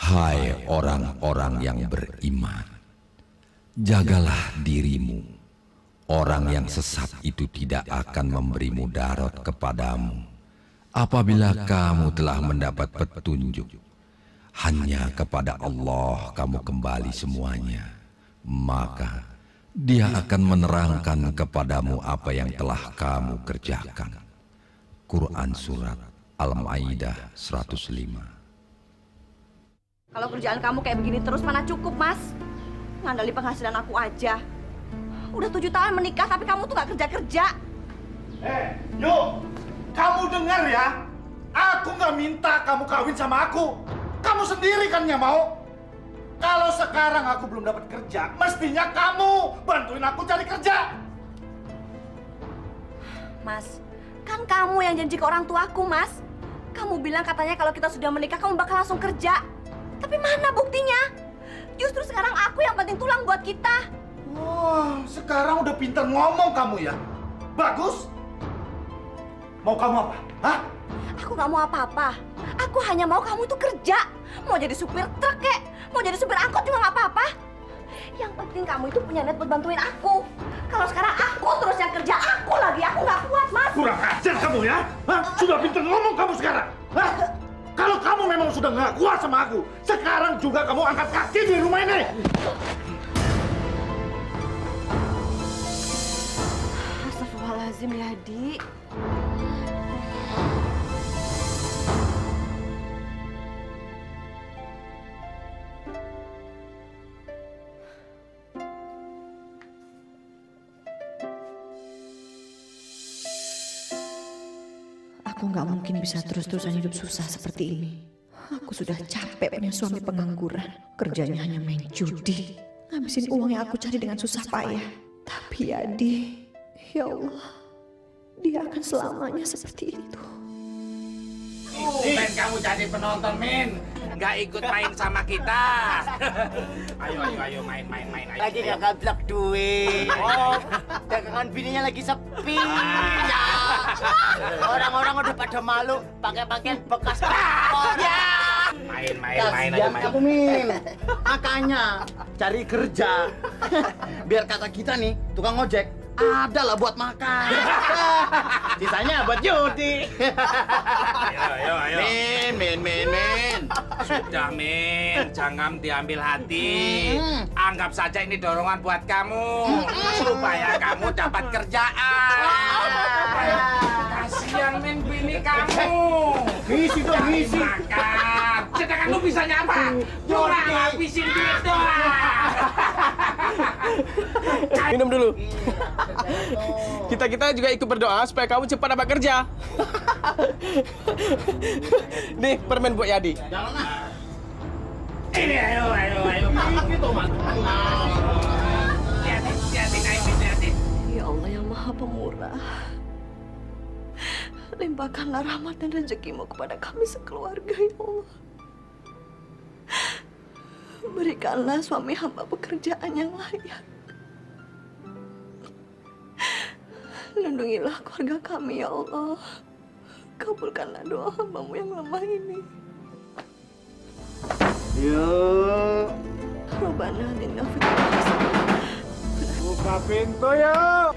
Hai orang-orang yang beriman, jagalah dirimu. Orang yang sesat itu tidak akan memberi mudarat kepadamu apabila kamu telah mendapat petunjuk. Hanya kepada Allah kamu kembali semuanya, maka Dia akan menerangkan kepadamu apa yang telah kamu kerjakan. Quran Surat Al-Maidah 105. Kalau kerjaan kamu kayak begini terus mana cukup, Mas? Ngandalin penghasilan aku aja. Udah 7 tahun menikah tapi kamu tuh gak kerja-kerja. Yuk, kamu dengar ya. Aku gak minta kamu kawin sama aku. Kamu sendiri kan yang mau. Kalau sekarang aku belum dapat kerja, mestinya kamu bantuin aku cari kerja. Mas, kan kamu yang janji ke orang tuaku, Mas. Kamu bilang katanya kalau kita sudah menikah kamu bakal langsung kerja. Tapi mana buktinya? Justru sekarang aku yang penting tulang buat kita. Wah, sekarang udah pintar ngomong kamu ya. Bagus. Mau kamu apa? Hah? Aku nggak mau apa-apa. Aku hanya mau kamu tuh kerja. Mau jadi supir truk kek, mau jadi supir angkot juga nggak apa-apa. Yang penting kamu itu punya niat buat bantuin aku. Kalau sekarang aku terus yang kerja aku lagi, aku nggak kuat, Mas. Kurang ajar kamu ya. Hah? Sudah pintar ngomong kamu sekarang. Hah? Kalau kamu memang sudah nggak kuat sama aku, sekarang juga kamu angkat kaki di rumah ini. Astagfirullahaladzim ya, Di. Aku nggak mungkin bisa terus-terusan hidup susah seperti ini. Aku sudah capek punya suami pengangguran. Kerjanya hanya main judi. Ngabisin uang yang aku cari dengan susah payah. Tapi Adi, ya Allah, dia akan selamanya seperti itu. Min, kamu jadi penonton, Min. Nggak ikut main sama kita. Ayo, main. Ayo. Lagi gagal blok duit. Oh, dagangan bininya lagi sepi. Ya. Orang-orang udah pada malu pakai pakaian bekas kotor. Ya. Main aja, main. Kamu, Min. Makanya cari kerja. Biar kata kita nih, tukang ojek, ada lah buat makan. Sisanya buat judi. Ayo. Min. Sudah, Min. Jangan diambil hati. Anggap saja ini dorongan buat kamu. Supaya kamu dapat kerjaan. Kasihan, Min, bini kamu. Ngisi dong, ngisi. Makan. Sedangkan lu bisanya apa? Cuma ngabisin duit doang. Minum dulu. Kita juga ikut berdoa supaya kamu cepat dapat kerja. Nih, permen buat Yadi. Ini ayo. Gitu, Mas. Hati. Ya Allah yang Maha Pemurah. Limpahkanlah rahmat dan rezekimu kepada kami sekeluarga, ya Allah. Berikanlah suami hamba pekerjaan yang layak. Lindungilah keluarga kami, ya Allah. Kabulkanlah doa hambamu yang lemah ini. Yuk, Rabbana atina fid dunya hasanah. buka pintu yuk.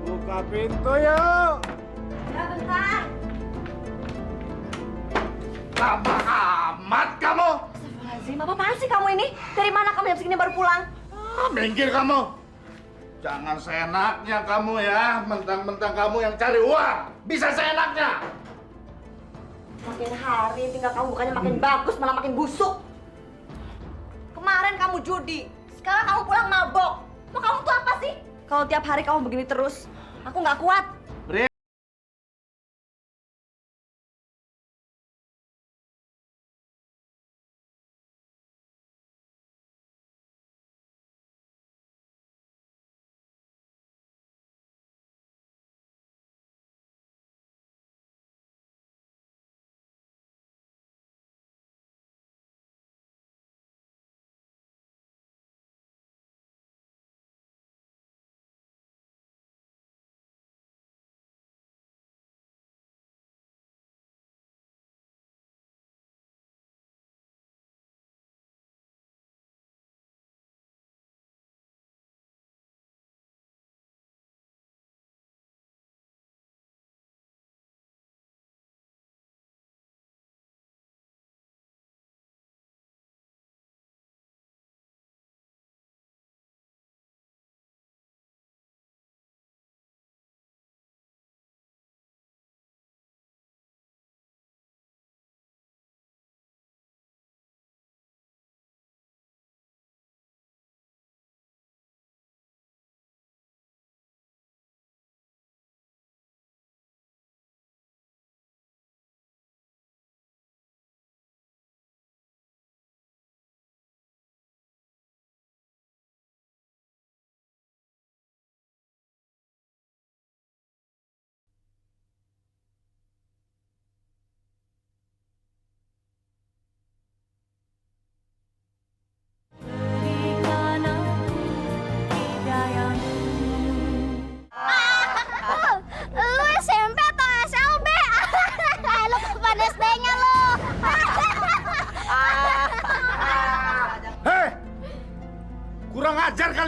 Buka pintu yuk. Ya, bentar. Lama amat kamu. Astagfirullahaladzim, apa-apaan sih kamu ini? Dari mana kamu jam segini baru pulang? Minggir kamu. Jangan seenaknya kamu ya. Mentang-mentang kamu yang cari uang. Bisa seenaknya. Makin hari tinggal kamu bukannya makin bagus, malah makin busuk. Kemarin kamu judi, sekarang kamu pulang mabok. Mau kamu tuh apa sih? Kalau tiap hari kamu begini terus, aku nggak kuat.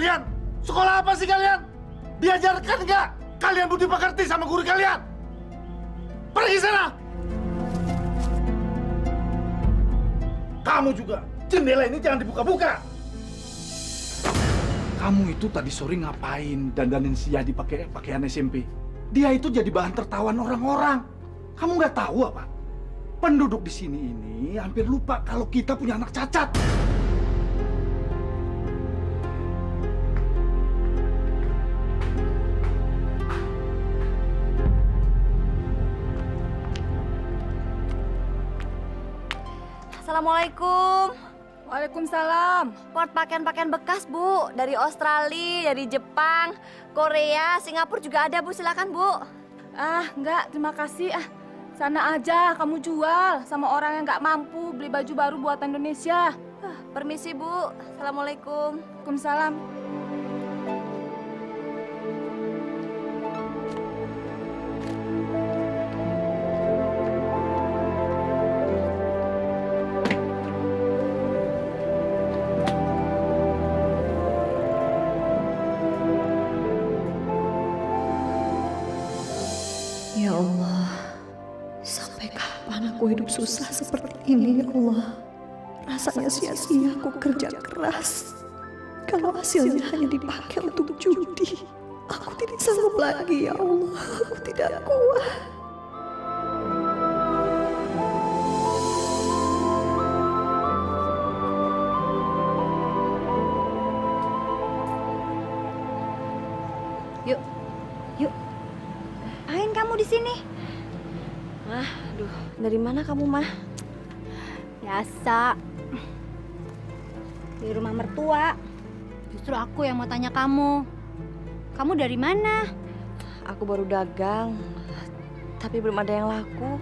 kalian? Sekolah apa sih kalian? Diajarkan nggak kalian budi pekerti sama guru kalian? Pergi sana! Kamu juga, jendela ini jangan dibuka-buka. Kamu itu tadi sore ngapain dandanin si Yadi pakai pakaian SMP? Dia itu jadi bahan tertawan orang-orang. Kamu nggak tahu apa? Penduduk di sini ini hampir lupa kalau kita punya anak cacat. Assalamualaikum. Waalaikumsalam. Pot pakaian-pakaian bekas, Bu. Dari Australia, dari Jepang, Korea, Singapura juga ada, Bu. Silakan, Bu. Enggak, terima kasih. Sana aja kamu jual sama orang yang nggak mampu beli baju baru buatan Indonesia. Permisi, Bu. Assalamualaikum. Waalaikumsalam. Ya Allah, sampai kapan aku hidup susah seperti ini ya Allah? Rasanya sia-sia aku kerja keras. Kalau hasilnya hanya dipakai untuk judi, aku tidak sanggup lagi ya Allah. Aku tidak kuat. Yuk. Yuk. Ngapain kamu di sini? Mah, aduh, dari mana kamu, Mah? Biasa. Di rumah mertua. Justru aku yang mau tanya kamu. Kamu dari mana? Aku baru dagang, tapi belum ada yang laku.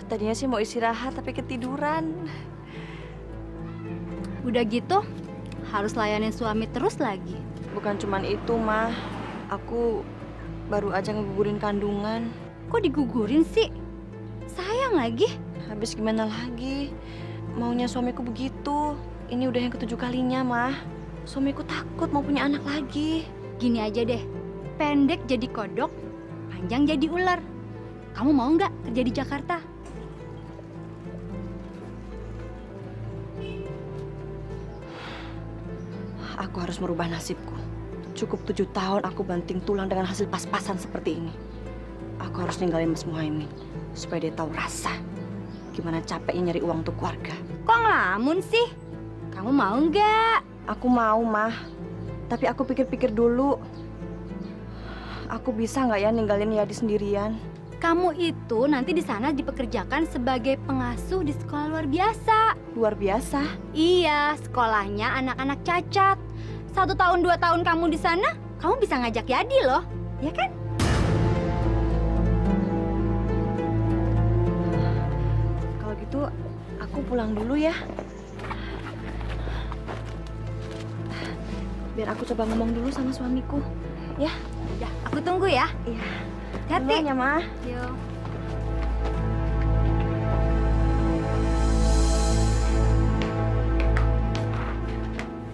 Tadinya sih mau istirahat, tapi ketiduran. Udah gitu, harus layanin suami terus lagi. Bukan cuman itu, Mah. Aku baru aja ngegugurin kandungan. Kok digugurin sih? Sayang lagi. Habis gimana lagi? Maunya suamiku begitu. Ini udah yang ke-7 kalinya, Mah. Suamiku takut mau punya anak lagi. Gini aja deh, pendek jadi kodok, panjang jadi ular. Kamu mau nggak kerja di Jakarta? Aku harus merubah nasibku. Cukup 7 tahun aku banting tulang dengan hasil pas-pasan seperti ini. Aku harus ninggalin Mas Muhaimin supaya dia tahu rasa gimana capeknya nyari uang untuk keluarga. Kok ngelamun sih? Kamu mau nggak? Aku mau, Mah. Tapi aku pikir-pikir dulu. Aku bisa nggak ya ninggalin Yadi sendirian? Kamu itu nanti di sana dipekerjakan sebagai pengasuh di sekolah luar biasa. Luar biasa. Iya, sekolahnya anak-anak cacat. 1 tahun 2 tahun kamu di sana, kamu bisa ngajak Yadi loh, ya kan? Kalau gitu, aku pulang dulu ya. Biar aku coba ngomong dulu sama suamiku, ya. Udah, aku tunggu ya. Iya. Hati. Duluan ya, Mah. Yuk.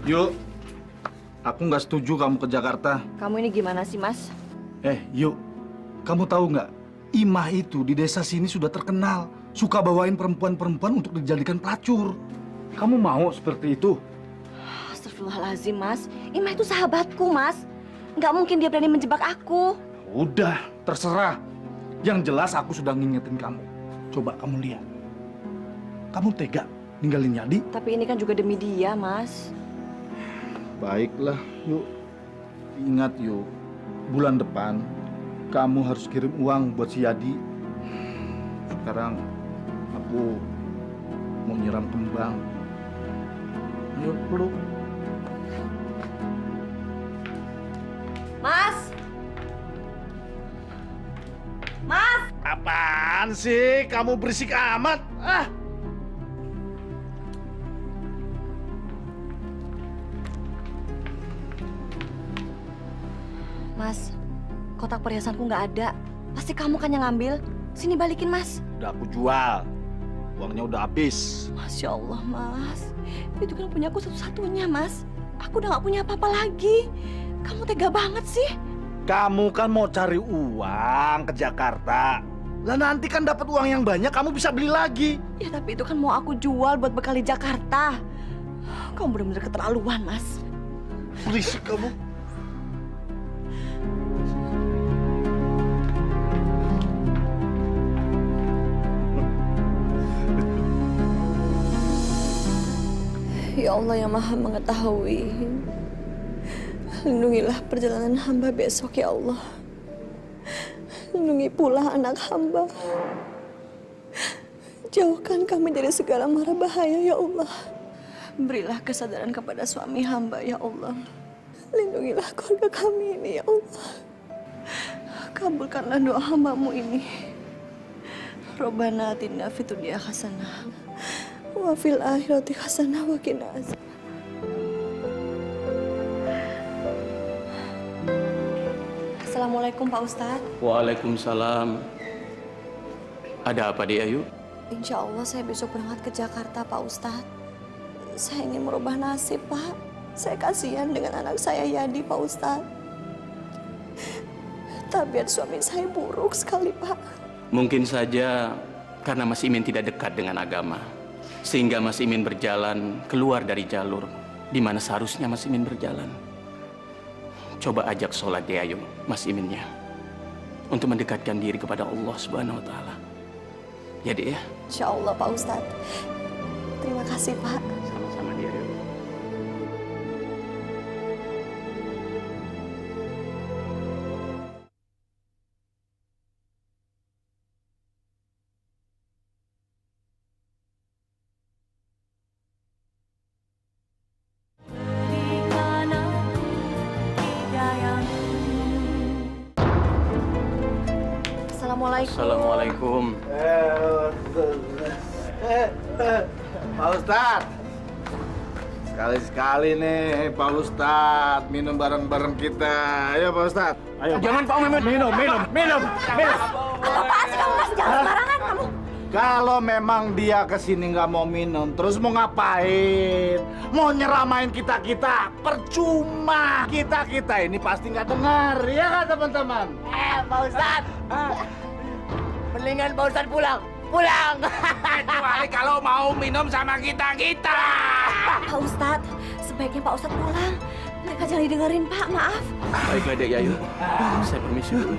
Yuk, aku nggak setuju kamu ke Jakarta. Kamu ini gimana sih, Mas? Yuk, kamu tahu nggak? Imah itu di desa sini sudah terkenal. Suka bawain perempuan-perempuan untuk dijadikan pelacur. Kamu mau seperti itu? Astagfirullahaladzim, Mas. Imah itu sahabatku, Mas. Nggak mungkin dia berani menjebak aku. Udah, terserah. Yang jelas aku sudah ngingetin kamu. Coba kamu lihat. Kamu tega ninggalin Yadi? Tapi ini kan juga demi dia, Mas. Baiklah, yuk. Ingat yuk, bulan depan kamu harus kirim uang buat si Yadi. Sekarang aku mau nyiram kembang. Yuk, peluk. Mas! Mas! Apaan sih? Kamu berisik amat. Mas, kotak perhiasanku nggak ada. Pasti kamu kan yang ngambil. Sini balikin, Mas. Udah aku jual. Uangnya udah habis. Masya Allah, Mas. Itu kan punya aku satu-satunya, Mas. Aku udah gak punya apa-apa lagi. Kamu tega banget sih. Kamu kan mau cari uang ke Jakarta. Lah nanti kan dapat uang yang banyak, kamu bisa beli lagi. Ya tapi itu kan mau aku jual buat bekal di Jakarta. Kamu benar-benar keterlaluan, Mas. Berisik kamu. Ya Allah yang Maha Mengetahui, lindungilah perjalanan hamba besok ya Allah. Lindungi pula anak hamba. Jauhkan kami dari segala mara bahaya ya Allah. Berilah kesadaran kepada suami hamba ya Allah. Lindungilah keluarga kami ini ya Allah. Kabulkanlah doa hambamu ini. Robbana atina fid dunya hasanah wa fil akhirati hasanah wa qina azab. Assalamualaikum Pak Ustadz. Waalaikumsalam. Ada apa dia, Ayu? Insya Allah saya besok berangkat ke Jakarta Pak Ustadz. Saya ingin merubah nasib Pak. Saya kasihan dengan anak saya Yadi Pak Ustadz. Tabiat suami saya buruk sekali Pak. Mungkin saja karena Mas Imin tidak dekat dengan agama, sehingga Mas Imin berjalan keluar dari jalur di mana seharusnya Mas Imin berjalan. Coba ajak sholat dia, Ayu, Mas Iminnya, untuk mendekatkan diri kepada Allah Subhanahu Wa Taala. Ya, Dek ya. Insya Allah Pak Ustadz. Terima kasih Pak. Sama-sama dia, Ayu. Assalamualaikum. Assalamualaikum. Pak Ustadz, sekali-sekali nih Pak Ustadz minum bareng-bareng kita. Ayo Pak Ustadz. Ayo. Jangan Pak Mehmet. Minum. Apaan sih kamu, Mas? Jangan sembarangan kamu. Kalau memang dia kesini nggak mau minum, terus mau ngapain? Mau nyeramain kita-kita? Percuma. Kita ini pasti nggak dengar, ya kan teman-teman? Pak Ustadz. Mendingan Pak Ustadz pulang. Kecuali kalau mau minum sama kita-kita. Pak Ustadz, sebaiknya Pak Ustadz pulang. Mereka jangan didengerin, Pak. Maaf. Baiklah, Dek Ayu. Saya permisi dulu.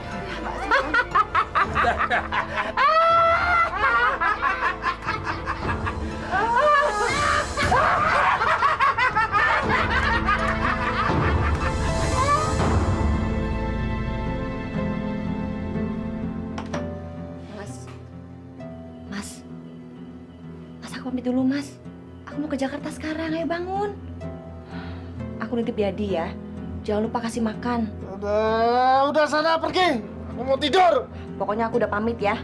Aku pamit dulu, Mas. Aku mau ke Jakarta sekarang, ayo bangun. Aku nitip Yadi ya. Jangan lupa kasih makan. Udah sana pergi. Aku mau tidur. Pokoknya aku udah pamit ya.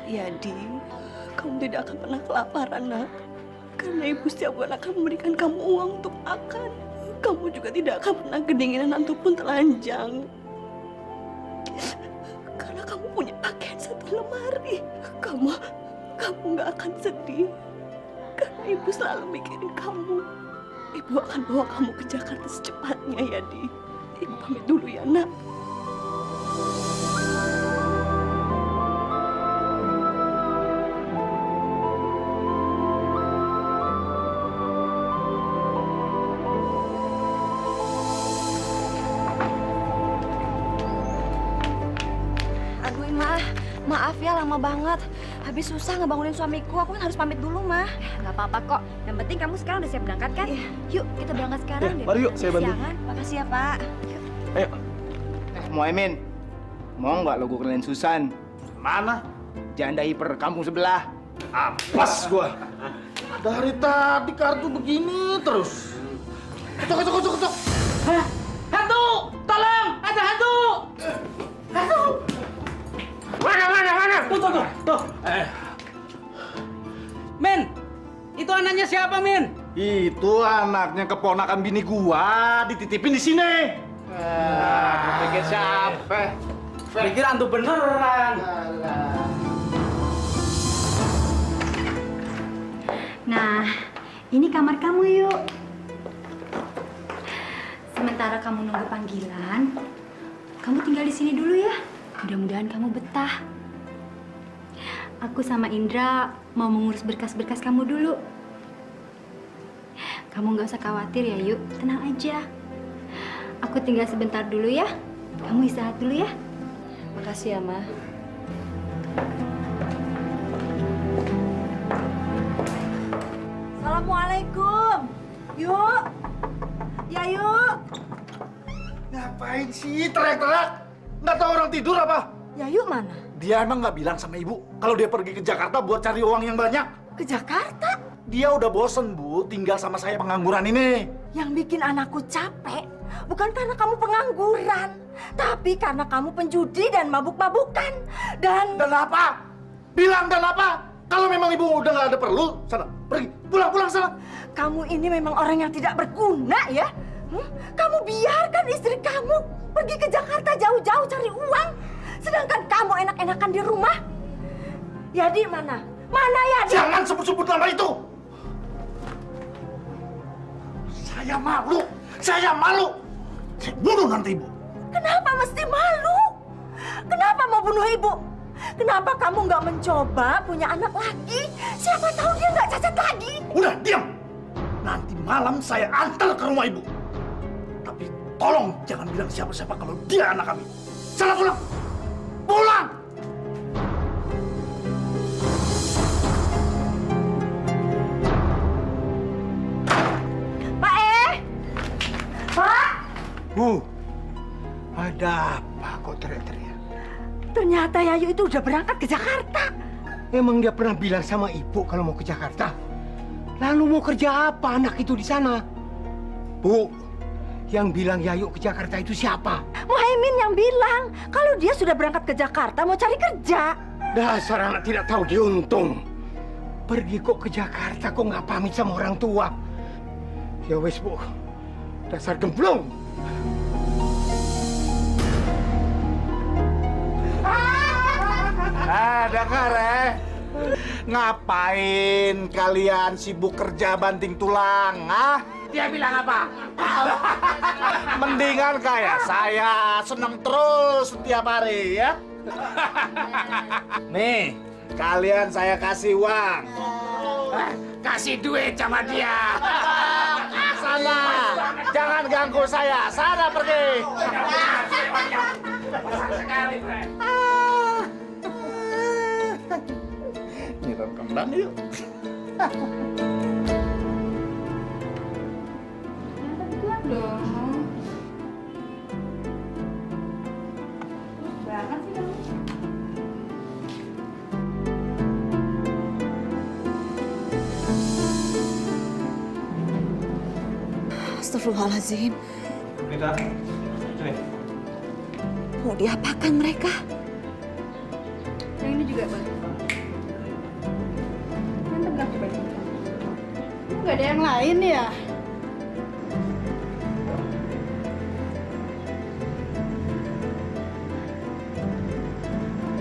Yadi, kamu tidak akan pernah kelaparan, nak. Karena ibu setiap bulan akan memberikan kamu uang untuk makan. Kamu juga tidak akan pernah kedinginan ataupun telanjang. Karena kamu punya pakaian satu lemari. Kamu nggak akan sedih. Karena ibu selalu mikirin kamu. Ibu akan bawa kamu ke Jakarta secepatnya, Yadi. Ibu pamit dulu ya, nak. Maaf ya, lama banget. Habis susah ngebangunin suamiku, aku kan harus pamit dulu, Mah. Nggak apa-apa kok. Yang penting kamu sekarang udah siap berangkat kan? Iya. Yuk, kita berangkat sekarang. Mari yuk, saya bantu. Siangan. Makasih ya, Pak. Ayo. Muhaimin, mau nggak lo gue kenalin Susan? Mana? Janda hiper kampung sebelah. Apes gua. Dari tadi kartu begini terus. Ketuk. Hah? Hantu! Tolong! Ada hantu! Mana? siapa, Min? Itu anaknya keponakan bini gua, dititipin di sini. Pikir siapa? Pikir antu beneran. Nah, ini kamar kamu yuk. Sementara kamu nunggu panggilan, kamu tinggal di sini dulu ya. Mudah-mudahan kamu betah. Aku sama Indra mau mengurus berkas-berkas kamu dulu. Kamu nggak usah khawatir ya, yuk. Tenang aja. Aku tinggal sebentar dulu ya. Kamu istirahat dulu ya. Makasih ya, Ma. Assalamualaikum. Yuk. Ya, yuk. Ngapain sih teriak-teriak? Nggak tahu orang tidur apa? Ya, yuk mana? Dia emang nggak bilang sama ibu kalau dia pergi ke Jakarta buat cari uang yang banyak. Ke Jakarta? Dia udah bosen, Bu, tinggal sama saya pengangguran ini. Yang bikin anakku capek bukan karena kamu pengangguran, tapi karena kamu penjudi dan mabuk-mabukan. Dan apa? Bilang dan apa? Kalau memang ibu udah nggak ada perlu, sana pergi, pulang sana. Kamu ini memang orang yang tidak berguna ya. Kamu biarkan istri kamu pergi ke Jakarta jauh-jauh cari uang, sedangkan kamu enak-enakan di rumah. Yadi mana? Mana Yadi? Jangan sebut-sebut nama itu. Saya malu. Saya bunuh nanti ibu. Kenapa mesti malu? Kenapa mau bunuh ibu? Kenapa kamu nggak mencoba punya anak lagi? Siapa tahu dia nggak cacat lagi. Udah, diam. Nanti malam saya antar ke rumah ibu. Tapi tolong jangan bilang siapa-siapa kalau dia anak kami. Sana pulang. Pulang! Pak! Ada apa kok teriak-teriak? Ternyata Yayu itu udah berangkat ke Jakarta. Emang dia pernah bilang sama ibu kalau mau ke Jakarta? Lalu mau kerja apa anak itu di sana? Bu, yang bilang Yayu ke Jakarta itu siapa? Muhaimin yang bilang kalau dia sudah berangkat ke Jakarta mau cari kerja. Dasar anak tidak tahu diuntung. Pergi kok ke Jakarta kok nggak pamit sama orang tua. Ya wes, Bu. Dasar gemblong. Dengar ngapain kalian sibuk kerja banting tulang, ah? Dia bilang apa? Mendingan kayak saya senang terus setiap hari ya. Nih, kalian saya kasih uang. Kasih duit sama dia. Sana, jangan ganggu saya. Sana pergi. Nyiram kembang yuk. Dong. Banget sih kamu. Astagfirullahaladzim. Mita, sini. Mau diapakan mereka? Yang ini juga boleh. Yang tegak coba. Nggak ada yang lain ya?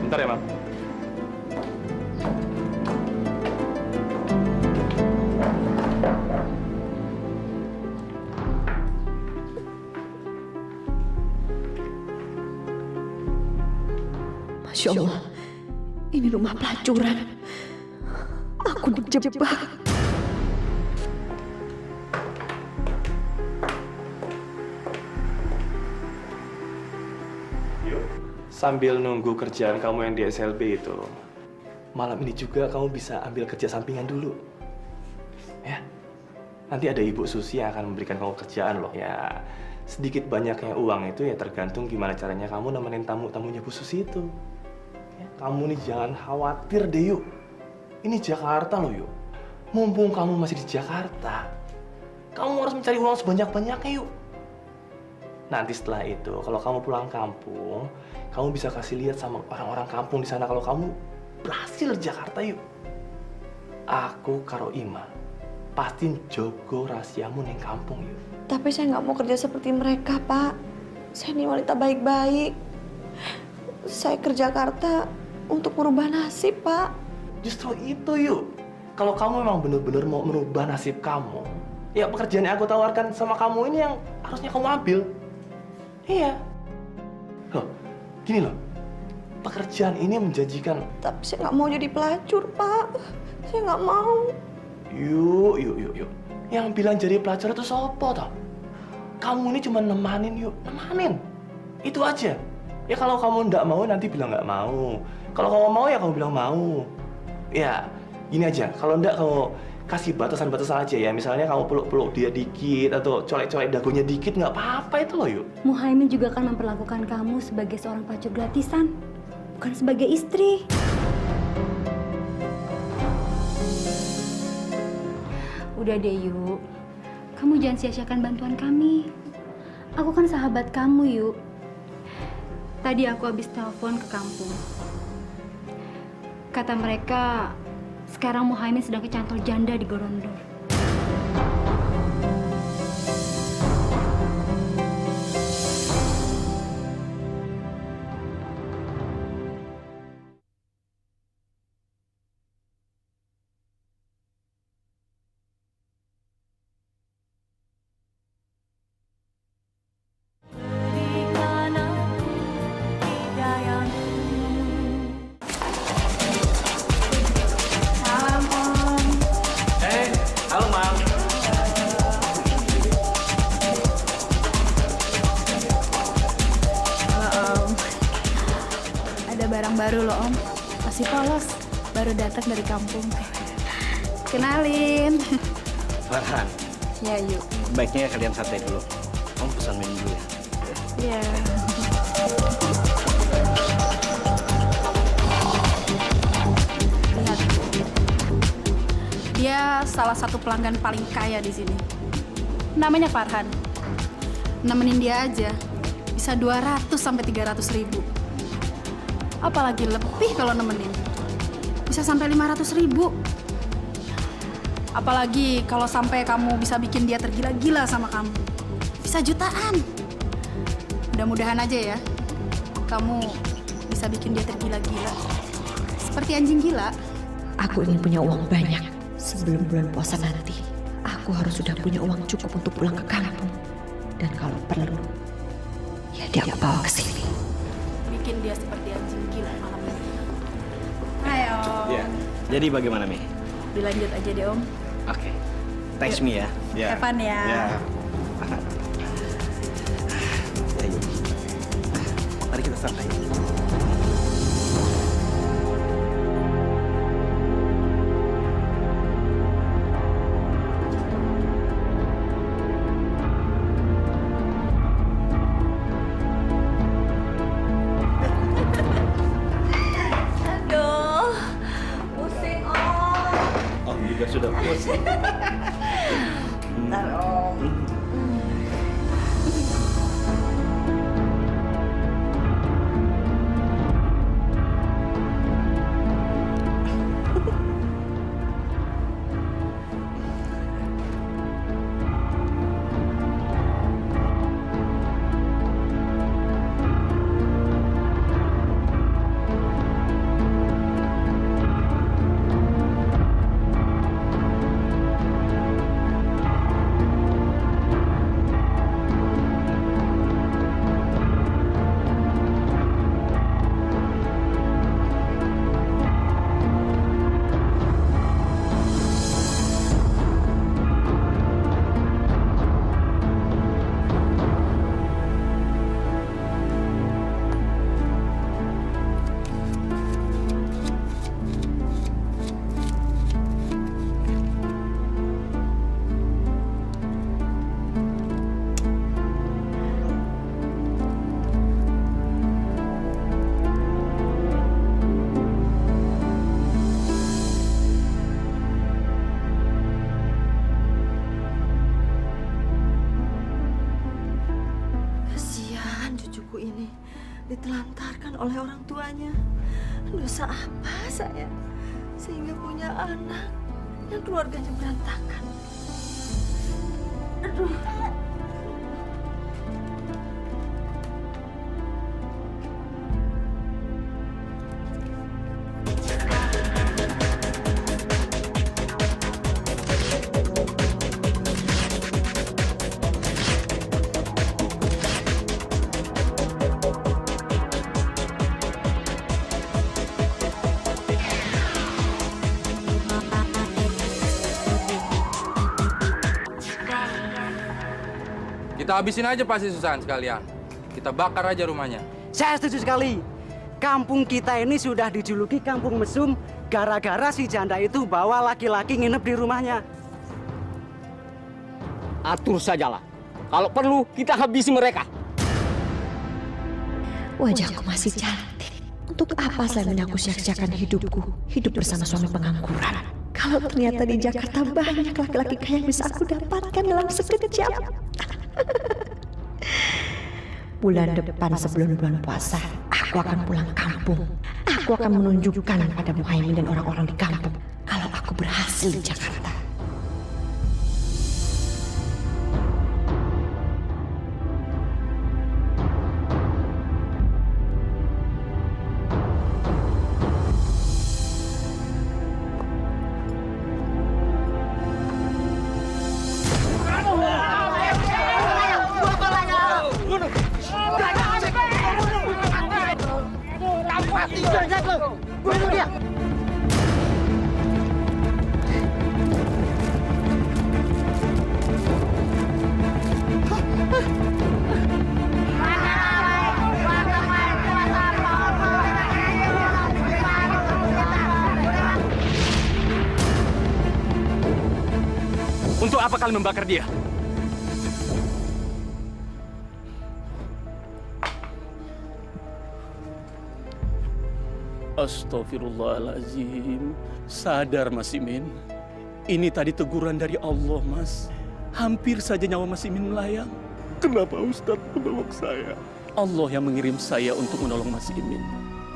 Bentar ya, Mam. Masya Allah, ini rumah pelacuran. Aku dijebak. Sambil nunggu kerjaan kamu yang di SLB itu, malam ini juga kamu bisa ambil kerja sampingan dulu. Ya, nanti ada Ibu Susi yang akan memberikan kamu kerjaan loh. Ya, sedikit banyaknya uang itu ya tergantung gimana caranya kamu nemenin tamu-tamunya Bu Susi itu. Ya, kamu nih jangan khawatir deh yuk. Ini Jakarta loh yuk. Mumpung kamu masih di Jakarta, kamu harus mencari uang sebanyak-banyaknya yuk. Nanti setelah itu, kalau kamu pulang kampung, kamu bisa kasih lihat sama orang-orang kampung di sana kalau kamu berhasil di Jakarta yuk. Aku karo Ima pasti jogo rahasiamu ning kampung yuk. Tapi saya nggak mau kerja seperti mereka, Pak. Saya ini wanita baik-baik. Saya ke Jakarta untuk merubah nasib, Pak. Justru itu yuk. Kalau kamu memang benar-benar mau merubah nasib kamu, ya pekerjaan yang aku tawarkan sama kamu ini yang harusnya kamu ambil. Iya. Loh, gini loh. Pekerjaan ini menjanjikan. Tapi saya nggak mau jadi pelacur, Pak. Saya nggak mau. Yuk. Yang bilang jadi pelacur itu sopo toh? Kamu ini cuma nemanin yuk, nemanin. Itu aja. Ya kalau kamu nggak mau nanti bilang nggak mau. Kalau kamu mau ya kamu bilang mau. Ya, gini aja. Kalau nggak kamu kasih batasan-batasan aja ya. Misalnya kamu peluk-peluk dia dikit atau colek-colek dagunya dikit, nggak apa-apa itu loh yuk. Muhaimin juga akan memperlakukan kamu sebagai seorang pelacur gratisan, bukan sebagai istri. Udah deh Yuk, kamu jangan sia-siakan bantuan kami. Aku kan sahabat kamu Yuk. Tadi aku habis telepon ke kampung. Kata mereka, sekarang Muhaimin sedang kecantol janda di Gorondor. Baru loh Om, masih polos, baru datang dari kampung. Kenalin. Farhan. Ya Yuk. Baiknya kalian santai dulu. Om pesan minum dulu ya. Iya. Lihat. Dia salah satu pelanggan paling kaya di sini. Namanya Farhan. Nemenin dia aja bisa 200 sampai 300 ribu. Apalagi lebih kalau nemenin. Bisa sampai 500 ribu. Apalagi kalau sampai kamu bisa bikin dia tergila-gila sama kamu. Bisa jutaan. Mudah-mudahan aja ya, kamu bisa bikin dia tergila-gila. Seperti anjing gila. Aku ingin punya uang banyak sebelum bulan puasa nanti. Aku harus sudah punya uang cukup untuk pulang ke kampung. Dan kalau perlu, ya dia aku bawa ke sini. Bikin dia seperti anjing gila malam ini. Ayo. Ya. Jadi bagaimana Mi? Dilanjut aja deh Om. Oke. Thanks Mi ya. Ya. Have fun ya. Ya. Ayo. Mari kita santai. Sudah puas. Bentar Om. ditelantarkan oleh orang tuanya. Dosa apa saya sehingga punya anak yang keluarganya berantakan? Kita habisin aja pasti Susan sekalian. Kita bakar aja rumahnya. Saya setuju sekali. Kampung kita ini sudah dijuluki kampung mesum gara-gara si janda itu bawa laki-laki nginep di rumahnya. Atur sajalah. Kalau perlu kita habisi mereka. Wajahku masih cantik. Untuk apa selama aku sia-siakan hidupku? Hidup bersama suami pengangguran. Kalau ternyata di Jakarta banyak laki-laki kaya yang bisa aku dapatkan dalam sekejap. Bulan depan sebelum bulan puasa, aku akan pulang kampung. Aku akan menunjukkan pada Muhaimin dan orang-orang di kampung kalau aku berhasil di Jakarta. Bunuh dia! Untuk apa kalian membakar dia? Astaghfirullahaladzim. Sadar Mas Imin. Ini tadi teguran dari Allah, Mas. Hampir saja nyawa Mas Imin melayang. Kenapa Ustadz menolong saya? Allah yang mengirim saya untuk menolong Mas Imin.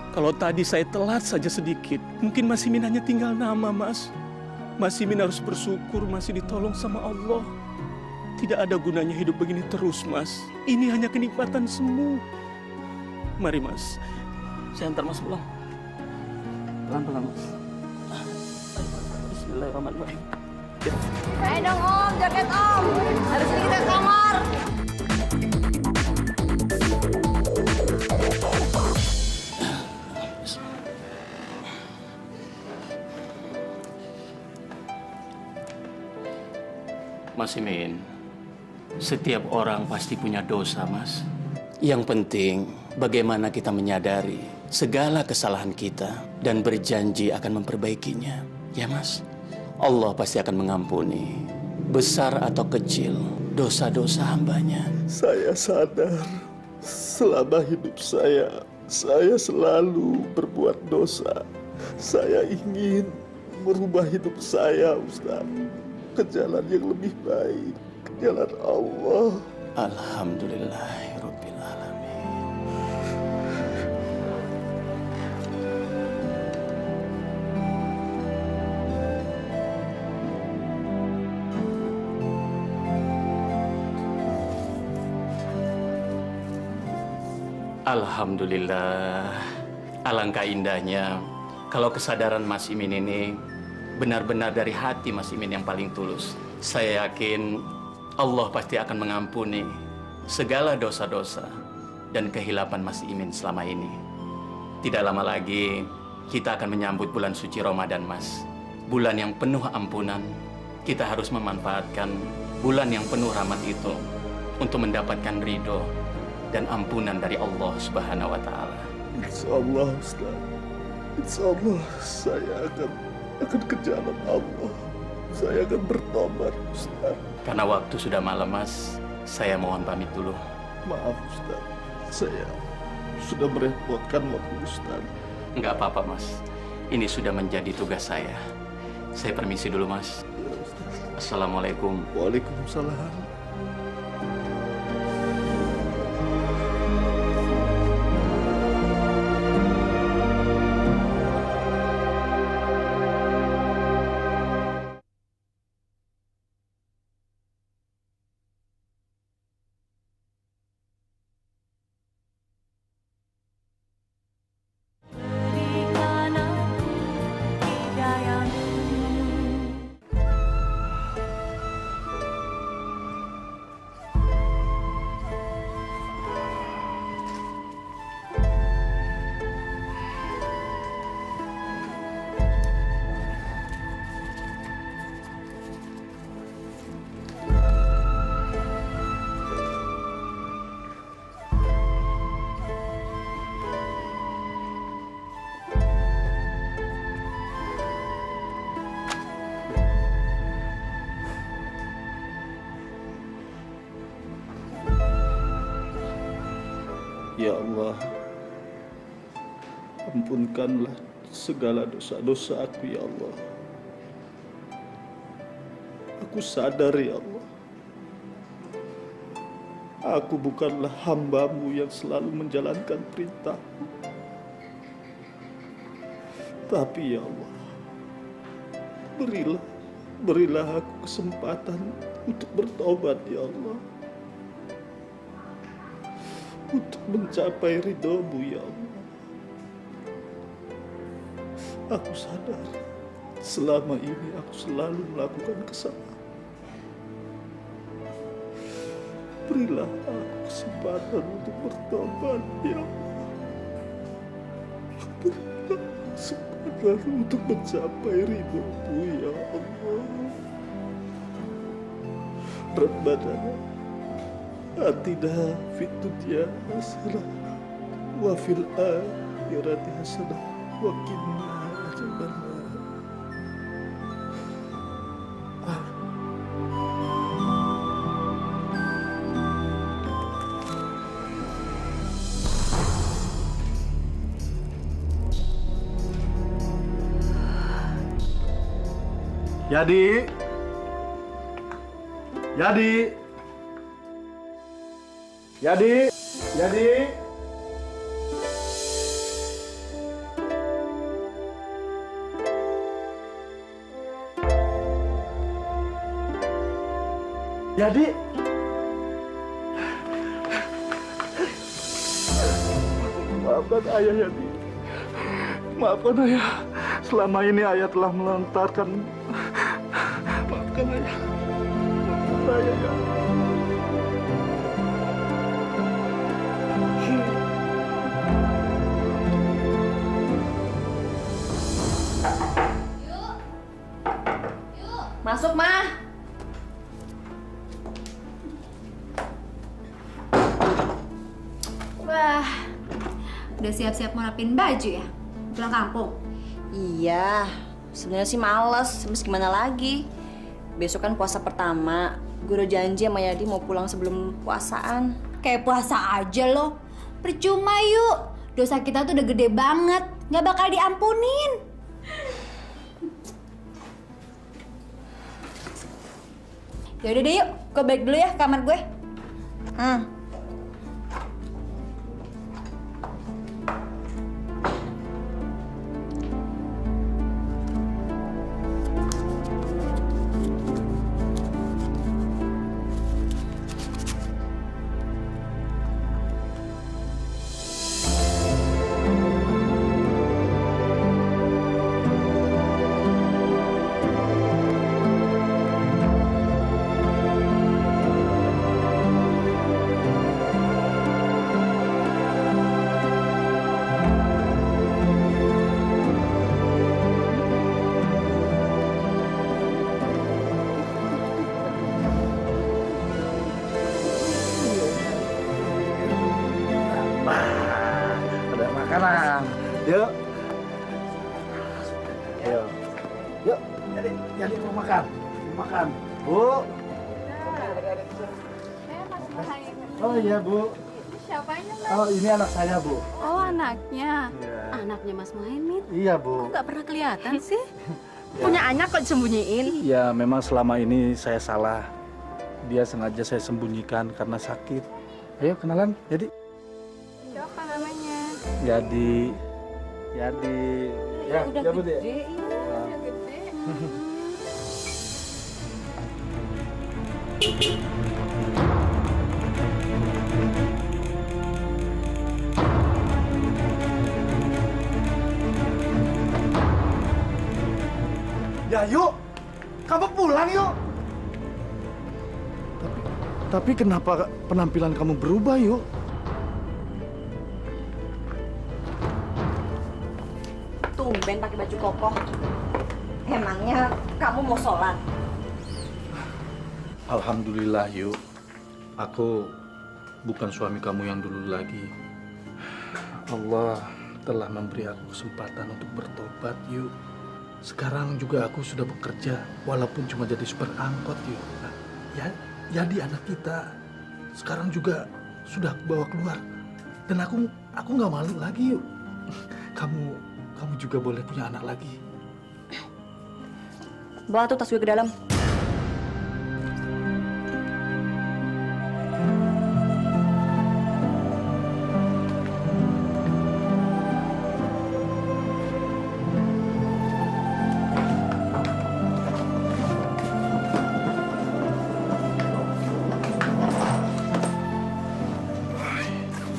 Kalau tadi saya telat saja sedikit, mungkin Mas Imin hanya tinggal nama, Mas. Mas Imin harus bersyukur masih ditolong sama Allah. Tidak ada gunanya hidup begini terus, Mas. Ini hanya kenikmatan semu. Mari, Mas. Saya antar Mas pulang. Pelan-pelan, Mas. Bismillahirrahmanirrahim. Ayo dong Om, jaket Om. Habis ini kita ke kamar. Mas Imin, setiap orang pasti punya dosa, Mas. Yang penting, bagaimana kita menyadari segala kesalahan kita dan berjanji akan memperbaikinya. Ya, Mas? Allah pasti akan mengampuni, besar atau kecil, dosa-dosa hambanya. Saya sadar, selama hidup saya selalu berbuat dosa. Saya ingin merubah hidup saya, Ustaz, ke jalan yang lebih baik, ke jalan Allah. Alhamdulillahirabbil alamin. Alhamdulillah. Alangkah indahnya kalau kesadaran Mas Imin ini benar-benar dari hati Mas Imin yang paling tulus. Saya yakin Allah pasti akan mengampuni segala dosa-dosa dan kehilapan Mas Imin selama ini. Tidak lama lagi kita akan menyambut bulan suci Ramadan, Mas. Bulan yang penuh ampunan. Kita harus memanfaatkan bulan yang penuh rahmat itu untuk mendapatkan ridho dan ampunan dari Allah Subhanahu wa Ta'ala. Insyaallah, Ustaz. Insyaallah saya akan ke jalan Allah. Saya akan bertobat, Ustaz. Karena waktu sudah malam, Mas, saya mohon pamit dulu. Maaf, Ustaz. Saya sudah merepotkan waktu Ustaz. Enggak apa-apa, Mas. Ini sudah menjadi tugas saya. Saya permisi dulu, Mas. Assalamualaikum. Waalaikumsalam. Ya Allah, ampunkanlah segala dosa-dosa aku, ya Allah. Aku sadar, ya Allah, aku bukanlah hamba-Mu yang selalu menjalankan perintah-Mu. Tapi ya Allah, berilah aku kesempatan untuk bertobat, ya Allah. Untuk mencapai ridho-Mu, ya Allah. Aku sadar selama ini aku selalu melakukan kesalahan. Berilah aku kesempatan untuk bertobat, ya Allah. Berilah kesempatan untuk mencapai ridho-Mu, ya Allah. Rabbana atina fid dunya hasanah wa fil akhirati hasanah wa qina adzabannar. Yadi. Yadi. Yadi. Yadi. Yadi. Maafkan ayah, Yadi. Maafkan ayah. Selama ini ayah telah melontarkan. Maafkan ayah. Maafkan ayah, ya. Masuk, Ma. Wah, udah siap-siap mau rapin baju ya? Pulang kampung? Iya, sebenarnya sih males, terus gimana lagi? Besok kan puasa pertama, gue udah janji sama Yadi mau pulang sebelum puasaan. Kayak puasa aja loh. Percuma yuk, dosa kita tuh udah gede banget, nggak bakal diampunin. Yaudah deh yuk, gue balik dulu ya ke kamar gue. Ada makanan. Yuk. Yuk. Yuk. Jadi mau makan. Makan. Bu. Oh iya, Bu. Siapanya, Mas? Oh, ini anak saya, Bu. Oh, anaknya. Iya. Anaknya Mas Muhammad. Iya, Bu. Nggak pernah kelihatan sih. Punya anak kok disembunyiin? Ya, memang selama ini saya salah. Dia sengaja saya sembunyikan karena sakit. Ayo kenalan, Yadi. Siapa namanya? Yadi. Yadi. Ya, udah ya, Bu, gede, ya. iya, udah gede. Ya, yuk. Kamu pulang, yuk. Tapi kenapa penampilan kamu berubah, yuk? Tumben pakai baju kokoh. Emangnya kamu mau sholat? Alhamdulillah, yuk. Aku bukan suami kamu yang dulu lagi. Allah telah memberi aku kesempatan untuk bertobat, yuk. Sekarang juga aku sudah bekerja, walaupun cuma jadi supir angkot, yuk. Nah, ya, jadi anak kita sekarang juga sudah aku bawa keluar. Dan aku nggak malu lagi, yuk. Kamu juga boleh punya anak lagi. Bawa tuh tas gue ke dalam.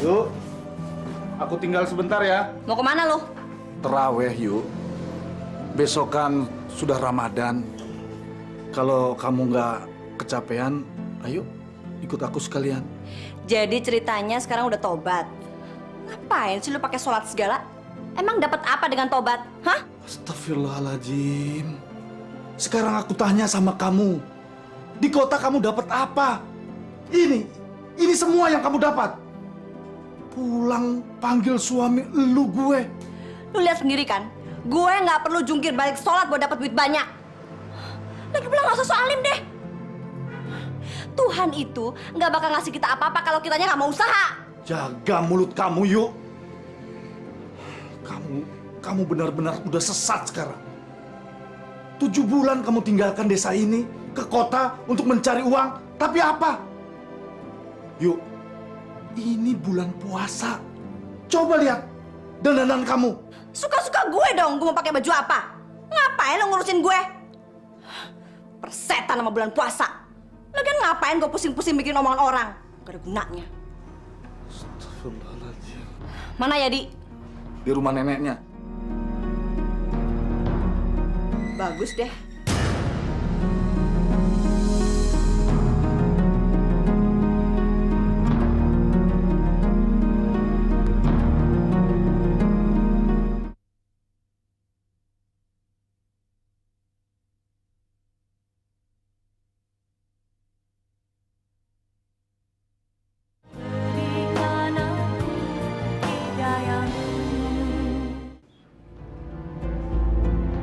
Yuk, aku tinggal sebentar ya. Mau kemana lo? Terawih yuk. Besok kan sudah Ramadan. Kalau kamu nggak kecapean, ayo ikut aku sekalian. Jadi ceritanya sekarang udah tobat. Ngapain sih lu pakai sholat segala? Emang dapat apa dengan tobat? Hah? Astagfirullahaladzim. Sekarang aku tanya sama kamu. Di kota kamu dapat apa? Ini semua yang kamu dapat. Pulang panggil suami lu gue. Lu lihat sendiri kan? Gue nggak perlu jungkir balik sholat buat dapat duit banyak. Lagi pula nggak usah soalim deh. Tuhan itu nggak bakal ngasih kita apa-apa kalau kitanya nggak mau usaha. Jaga mulut kamu yuk. Kamu benar-benar udah sesat sekarang. 7 bulan kamu tinggalkan desa ini ke kota untuk mencari uang. Tapi apa? Yuk, ini bulan puasa. Coba lihat dandanan kamu. Suka-suka gue dong, gue mau pakai baju apa? Ngapain lo ngurusin gue? Persetan sama bulan puasa. Lagian ngapain gue pusing-pusing bikin omongan orang? Gak ada gunanya. Astagfirullahaladzim. Mana ya, Di? Di rumah neneknya. Bagus deh.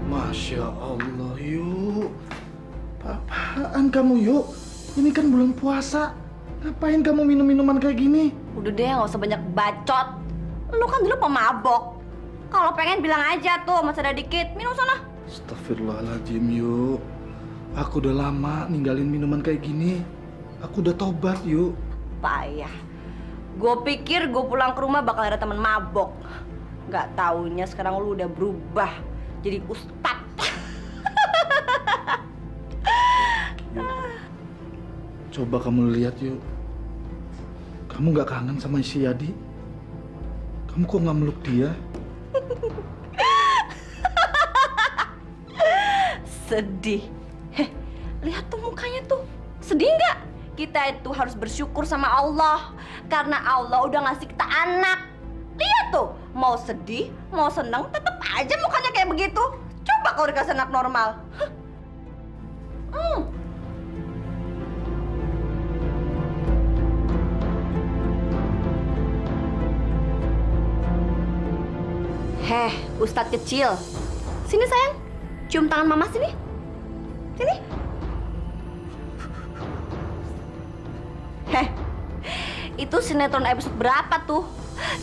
Masya Allah, yuk. Apaan kamu, yuk? Ini kan bulan puasa. Ngapain kamu minum minuman kayak gini? Udah deh, nggak usah banyak bacot. Lu kan dulu pemabok. Kalau pengen bilang aja tuh, masih ada dikit. Minum sana. Astagfirullahaladzim, yuk. Aku udah lama ninggalin minuman kayak gini. Aku udah tobat, yuk. Payah. Gue pikir gue pulang ke rumah bakal ada teman mabok. Nggak taunya sekarang lu udah berubah jadi ustad. Coba kamu lihat, yuk. Kamu nggak kangen sama si Yadi? Kamu kok nggak meluk dia? Sedih. Heh, lihat tuh mukanya tuh. Sedih nggak? Kita itu harus bersyukur sama Allah. Karena Allah udah ngasih kita anak. Lihat tuh, mau sedih, mau seneng, tetap aja mukanya kayak begitu. Coba kalau dikasih anak normal. Heh, Ustadz kecil. Sini sayang, cium tangan mama sini. Sini. Heh, itu sinetron episode berapa tuh?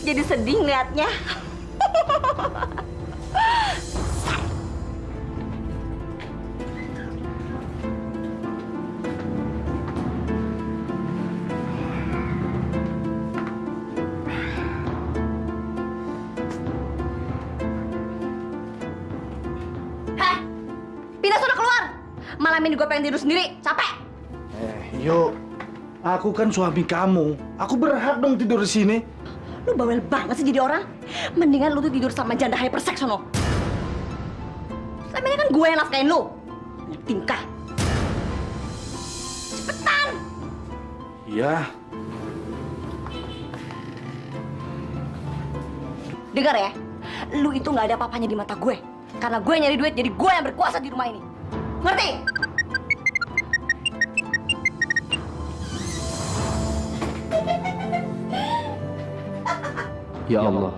Jadi sedih ngeliatnya. Heh, pindah sana keluar. Malam ini gue pengen tidur sendiri, capek. Yuk. Aku kan suami kamu. Aku berhak dong tidur di sini. Lu bawel banget sih jadi orang. Mendingan lu tuh tidur sama janda hyperseks sono. Selama kan gue yang nafkain lu. Banyak tingkah. Cepetan. Iya. Dengar ya, lu itu nggak ada apa-apanya di mata gue. Karena gue nyari duit, jadi gue yang berkuasa di rumah ini. Ngerti? Ya Allah,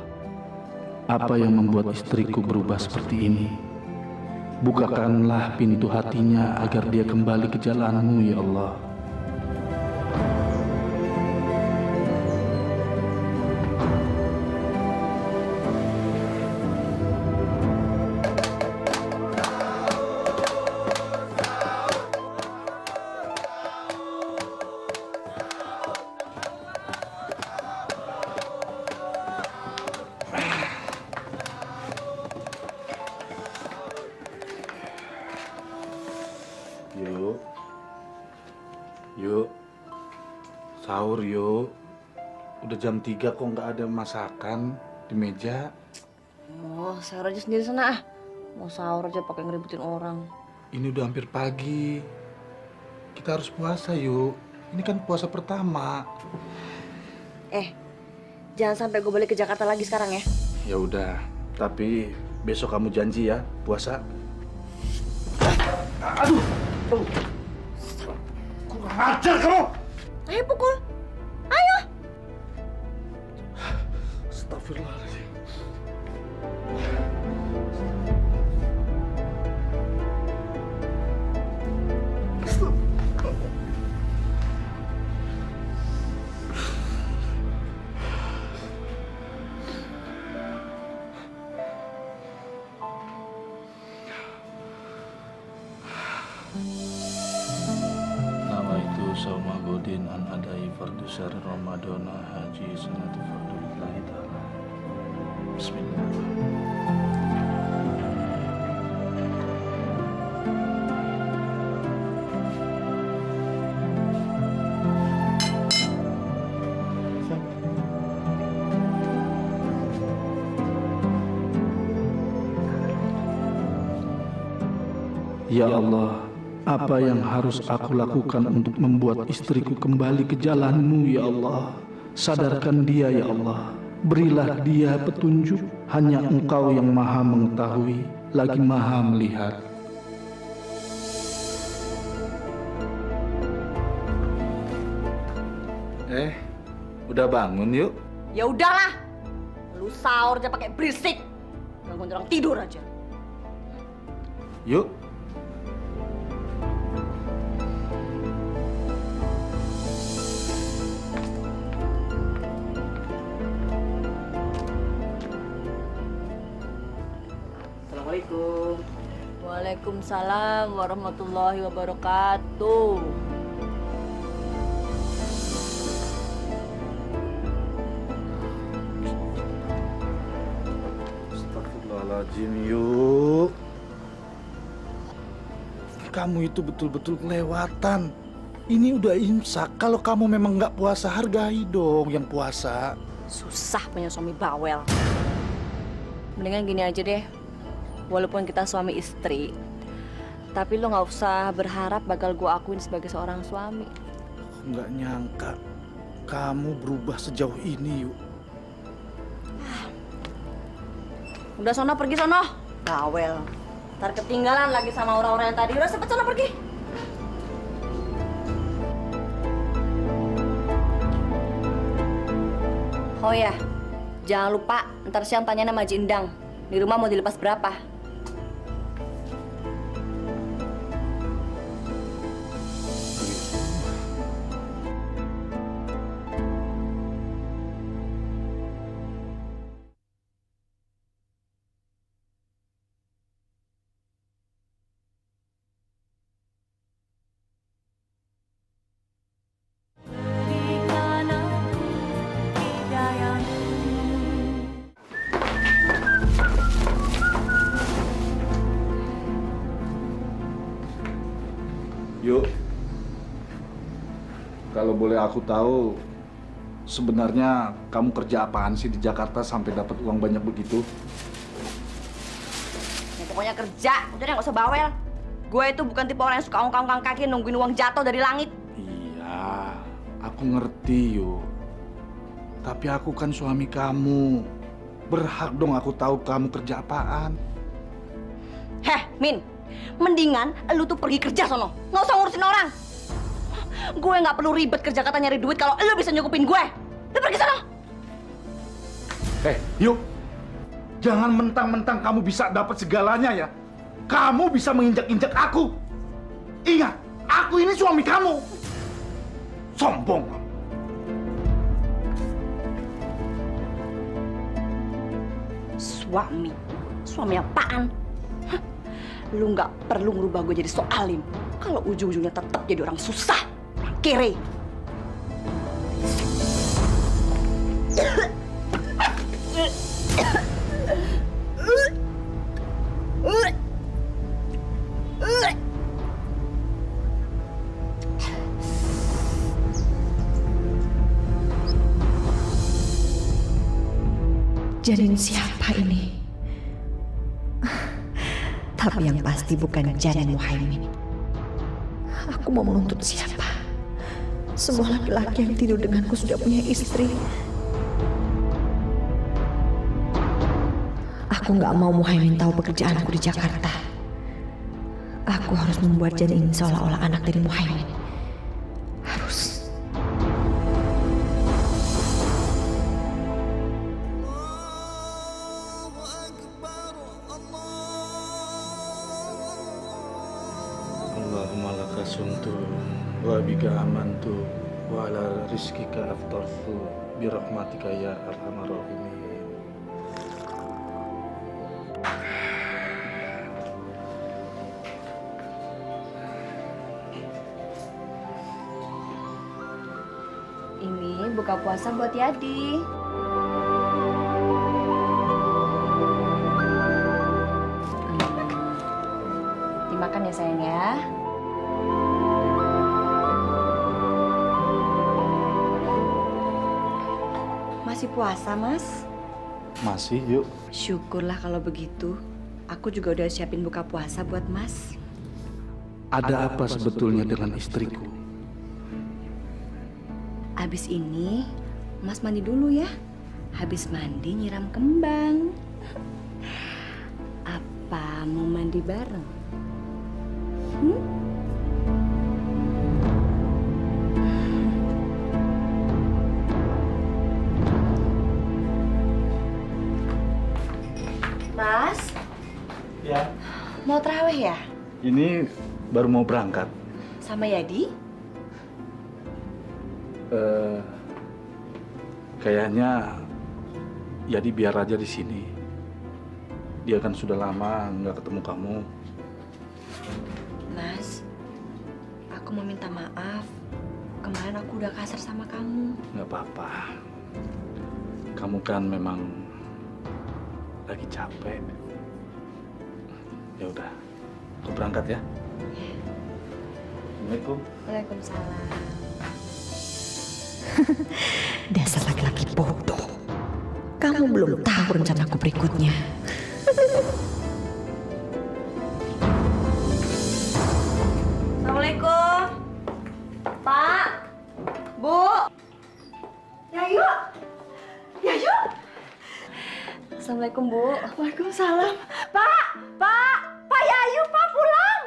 apa yang membuat istriku berubah seperti ini? Bukakanlah pintu hatinya agar dia kembali ke jalan-Mu, ya Allah. sahur yuk. Udah jam 3 kok nggak ada masakan di meja. Oh, sahur aja sendiri sana ah. Mau sahur aja pakai ngeributin orang. Ini udah hampir pagi. Kita harus puasa yuk. Ini kan puasa pertama. Jangan sampai gue balik ke Jakarta lagi sekarang ya. Ya udah, tapi besok kamu janji ya puasa. Aduh! Kurang ajar kamu! Ayo pukul. Ayo. Astagfirullahaladzim. Nama itu Sauma Godin an adai fardu syar Ramadana haji sunatu fardulillahi ta'ala. Bismillahirrahmanirrahim. Ya Allah, apa yang harus aku lakukan untuk membuat istriku kembali ke jalan-Mu, ya Allah? Sadarkan dia, ya Allah. Berilah dia petunjuk. Hanya Engkau yang maha mengetahui, lagi maha melihat. Udah bangun yuk? Ya udahlah. Lu sahur aja pakai berisik. Gangguin orang tidur aja. Yuk. Assalamualaikum. Waalaikumsalam warahmatullahi wabarakatuh. Astagfirullahaladzim, yuk. Kamu itu betul-betul kelewatan. Ini udah imsak. Kalau kamu memang nggak puasa, hargai dong yang puasa. Susah punya suami bawel. Mendingan gini aja deh. Walaupun kita suami istri, tapi lo nggak usah berharap bakal gue akuin sebagai seorang suami. Nggak nyangka kamu berubah sejauh ini, yuk. Udah sono pergi sono. Bawel. Ntar ketinggalan lagi sama orang-orang yang tadi. Udah cepet sono pergi. Oh ya, jangan lupa ntar siang tanya sama Haji Endang. Di rumah mau dilepas berapa? Yuk, kalau boleh aku tahu, sebenarnya kamu kerja apaan sih di Jakarta sampai dapat uang banyak begitu? Ya, pokoknya kerja, udah deh nggak usah bawel. Gue itu bukan tipe orang yang suka ongkang-ongkang kaki nungguin uang jatuh dari langit. Iya, aku ngerti, yuk. Tapi aku kan suami kamu. Berhak dong aku tahu kamu kerja apaan. Heh, Min. Mendingan lu tuh pergi kerja sono. Nggak usah ngurusin orang. Gue nggak perlu ribet kerja kata nyari duit kalau lu bisa nyukupin gue. Lu pergi sono. Yuk. Jangan mentang-mentang kamu bisa dapat segalanya ya. Kamu bisa menginjak-injak aku. Ingat, aku ini suami kamu. Sombong. Suami? Suami apaan? Hah? Lu nggak perlu ngerubah gue jadi soalim. Kalau ujung-ujungnya tetap jadi orang susah, orang kere. Janin siapa ini? Tapi yang pasti bukan janin Muhaimin. Aku mau menuntut siapa? Semua laki-laki yang tidur denganku sudah punya istri. Aku nggak mau Muhaimin tahu pekerjaanku di Jakarta. Aku harus membuat janin ini seolah-olah anak dari Muhaimin. Harus. Allahumma laka sumtu wa bika amantu wa ala rizkika aftartu birahmatika ya arhamar rahimin. Ini buka puasa buat Yadi. Dimakan ya sayang ya. Masih puasa, Mas? Masih, yuk. Syukurlah kalau begitu. Aku juga udah siapin buka puasa buat Mas. Ada apa sebetulnya dengan istriku? Abis ini, Mas mandi dulu ya. Habis mandi nyiram kembang. Apa mau mandi bareng? Mas, Ya. mau terawih ya? Ini baru mau berangkat. Sama Yadi? Kayaknya Yadi biar aja di sini. Dia kan sudah lama nggak ketemu kamu. Mas, aku mau minta maaf. Kemarin aku udah kasar sama kamu. Nggak apa-apa. Kamu kan memang lagi capek. Ya udah, aku berangkat ya. Assalamualaikum. Waalaikumsalam. Dasar laki-laki bodoh. Kamu belum tahu rencanaku berikutnya. Assalamualaikum. Pak. Bu. Yayu. Yayu. Assalamualaikum, Bu. Waalaikumsalam. Pak. Pak. Pak Yayu, Pak pulang.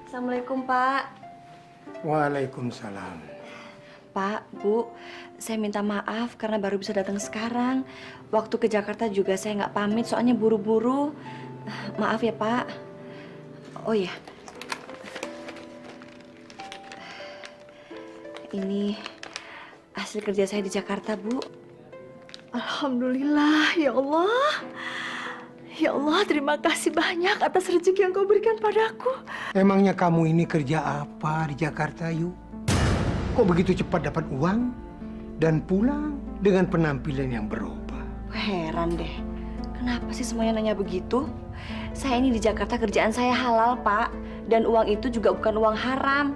Assalamualaikum, Pak. Waalaikumsalam. Pak, Bu, saya minta maaf karena baru bisa datang sekarang. Waktu ke Jakarta juga saya nggak pamit soalnya buru-buru. Maaf ya, Pak. Oh ya, ini hasil kerja saya di Jakarta, Bu. Alhamdulillah, ya Allah. Ya Allah, terima kasih banyak atas rezeki yang kau berikan padaku. Emangnya kamu ini kerja apa di Jakarta, Yu? Kok begitu cepat dapat uang dan pulang dengan penampilan yang berubah? Heran deh, kenapa sih semuanya nanya begitu? Saya ini di Jakarta kerjaan saya halal, Pak. Dan uang itu juga bukan uang haram.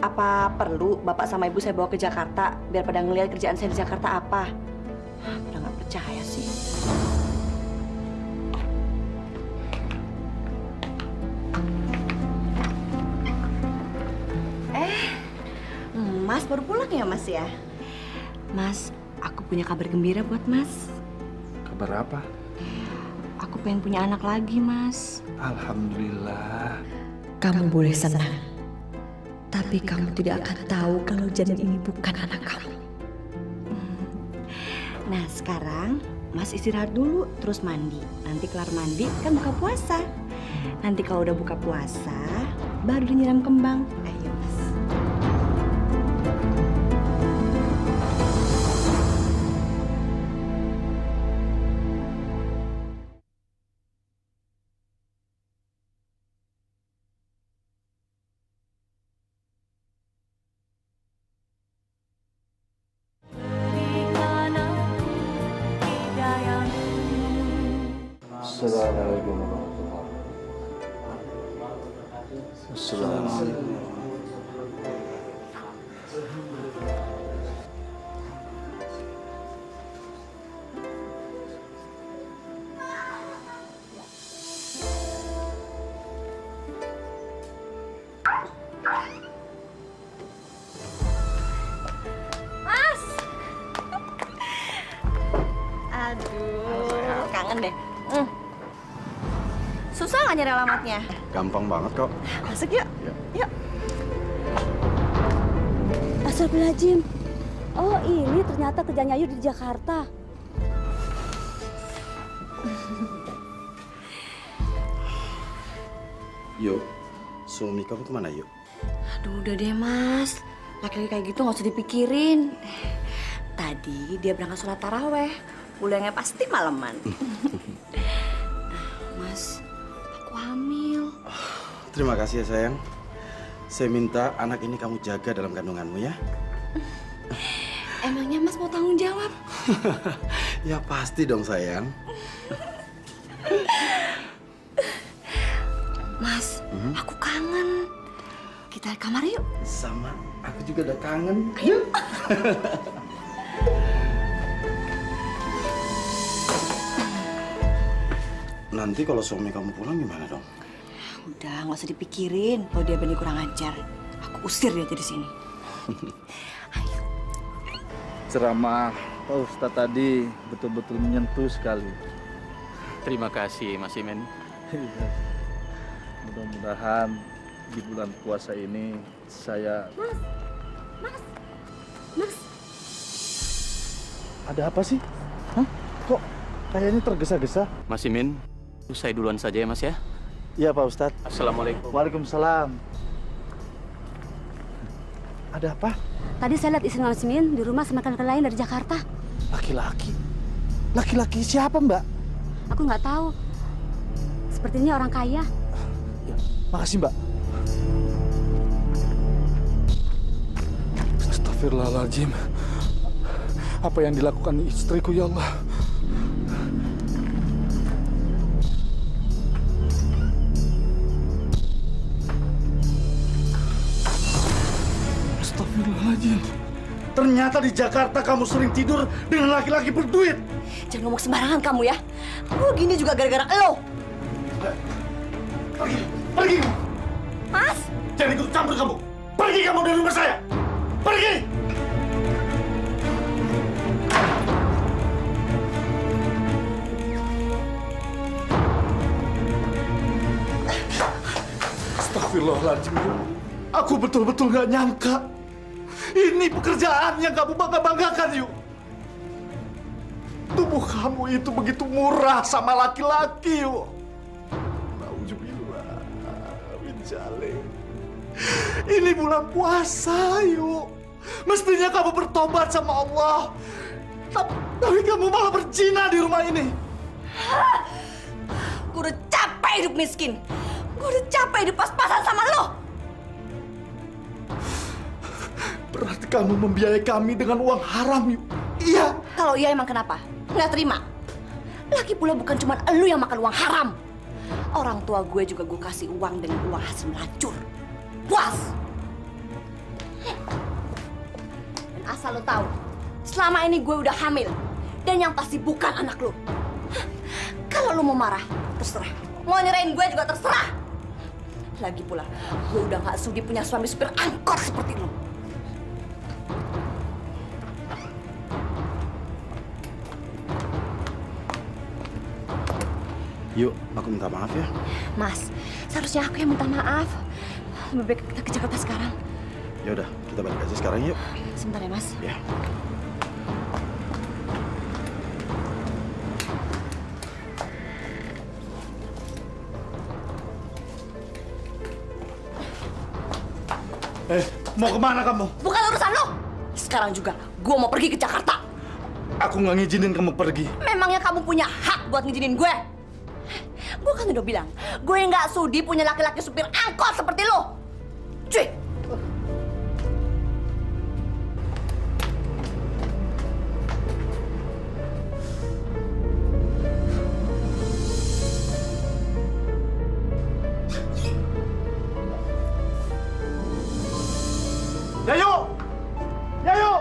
Apa perlu Bapak sama Ibu saya bawa ke Jakarta biar pada ngelihat kerjaan saya di Jakarta apa? Pada nggak percaya sih. Mas baru pulang ya, Mas ya? Mas, aku punya kabar gembira buat Mas. Kabar apa? Aku pengen punya anak lagi, Mas. Alhamdulillah. Kamu boleh senang. Tapi kamu tidak akan tahu kalau janin ini bukan anak kamu. Nah, sekarang Mas istirahat dulu, terus mandi. Nanti kelar mandi kan buka puasa. Nanti kalau udah buka puasa, baru nyiram kembang. Ayo, Mas. Assalamualaikum warahmatullahi wabarakatuh. Assalamualaikum. Aduh, kangen deh. Susah nggak nyari alamatnya? Gampang banget kok. Masuk yuk. Yuk. Astagfirullahaladzim. Oh ini ternyata kerjaan Yayu di Jakarta. Yuk, suami kamu kemana yuk? Aduh, udah deh mas. Laki-laki kayak gitu nggak usah dipikirin. Tadi dia berangkat sholat taraweh. Pulangnya pasti maleman. Mas, aku hamil. Terima kasih ya sayang. Saya minta anak ini kamu jaga dalam kandunganmu ya. Emangnya mas mau tanggung jawab? Ya pasti dong sayang. Mas, aku kangen. Kita ke kamar yuk. Sama, aku juga udah kangen. Yuk. Nanti kalau suami kamu pulang gimana dong? Udah, nggak usah dipikirin. Kalau dia benih kurang ajar, aku usir dia dari sini. Ceramah Pak Ustadz tadi betul-betul menyentuh sekali. Terima kasih, Mas Imin. Mudah-mudahan di bulan puasa ini saya... Mas. Ada apa sih? Hah? Kok kayaknya tergesa-gesa? Mas Imin, usai duluan saja ya Mas ya. Iya Pak Ustadz. Assalamualaikum. Waalaikumsalam. Ada apa? Tadi saya lihat istri Mas Imin di rumah sama rekan lain dari Jakarta. Laki-laki? Laki-laki siapa Mbak? Aku nggak tahu. Sepertinya orang kaya. Ya, makasih Mbak. Astagfirullahaladzim. Apa yang dilakukan istriku ya Allah? Astagfirullahaladzim. Ternyata di Jakarta kamu sering tidur dengan laki-laki berduit. Jangan ngomong sembarangan kamu ya. Gue gini juga gara-gara lo. Pergi. Mas. Jangan ikut campur kamu. Pergi kamu dari rumah saya. Pergi. Astagfirullahaladzim. Aku betul-betul gak nyangka. Ini pekerjaan yang kamu bangga-banggakan, Yuk. Tubuh kamu itu begitu murah sama laki-laki, Yuk. Nauzubillah min dzalik. Ini bulan puasa, Yuk. Mestinya kamu bertobat sama Allah. Tapi kamu malah berzina di rumah ini. Gue udah capek hidup miskin. Gue udah capek hidup pas-pasan sama lo. Berarti kamu membiayai kami dengan uang haram, Yuk. Iya. Kalau iya emang kenapa? Nggak terima. Lagi pula bukan cuma elu yang makan uang haram. Orang tua gue juga gue kasih uang dengan uang hasil melacur. Puas. Dan asal lo tahu, selama ini gue udah hamil. Dan yang pasti bukan anak lo. Kalau lo mau marah, terserah. Mau nyerahin gue juga terserah. Lagi pula, gue udah gak sudi punya suami supir angkot seperti lo. Yuk, aku minta maaf ya. Mas, seharusnya aku yang minta maaf. Lebih baik kita ke Jakarta sekarang. Ya udah, kita balik aja sekarang yuk. Sebentar ya, Mas. Ya. Mau kemana kamu? Bukan urusan lo. Sekarang juga, gue mau pergi ke Jakarta. Aku nggak ngizinin kamu pergi. Memangnya kamu punya hak buat ngizinin gue? Gue kan udah bilang, gue nggak sudi punya laki-laki supir angkot seperti lo. Cuy. Yayu! Yayu!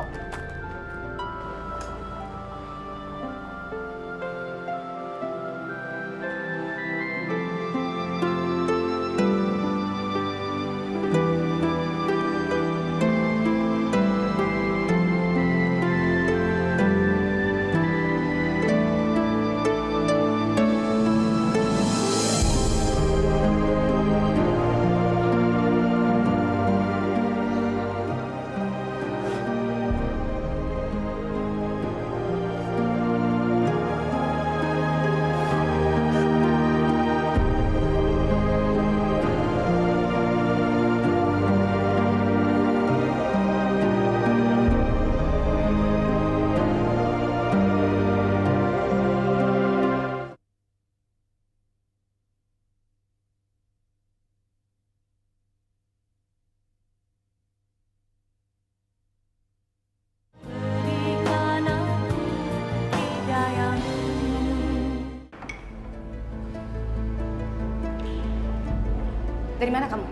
Dari mana kamu?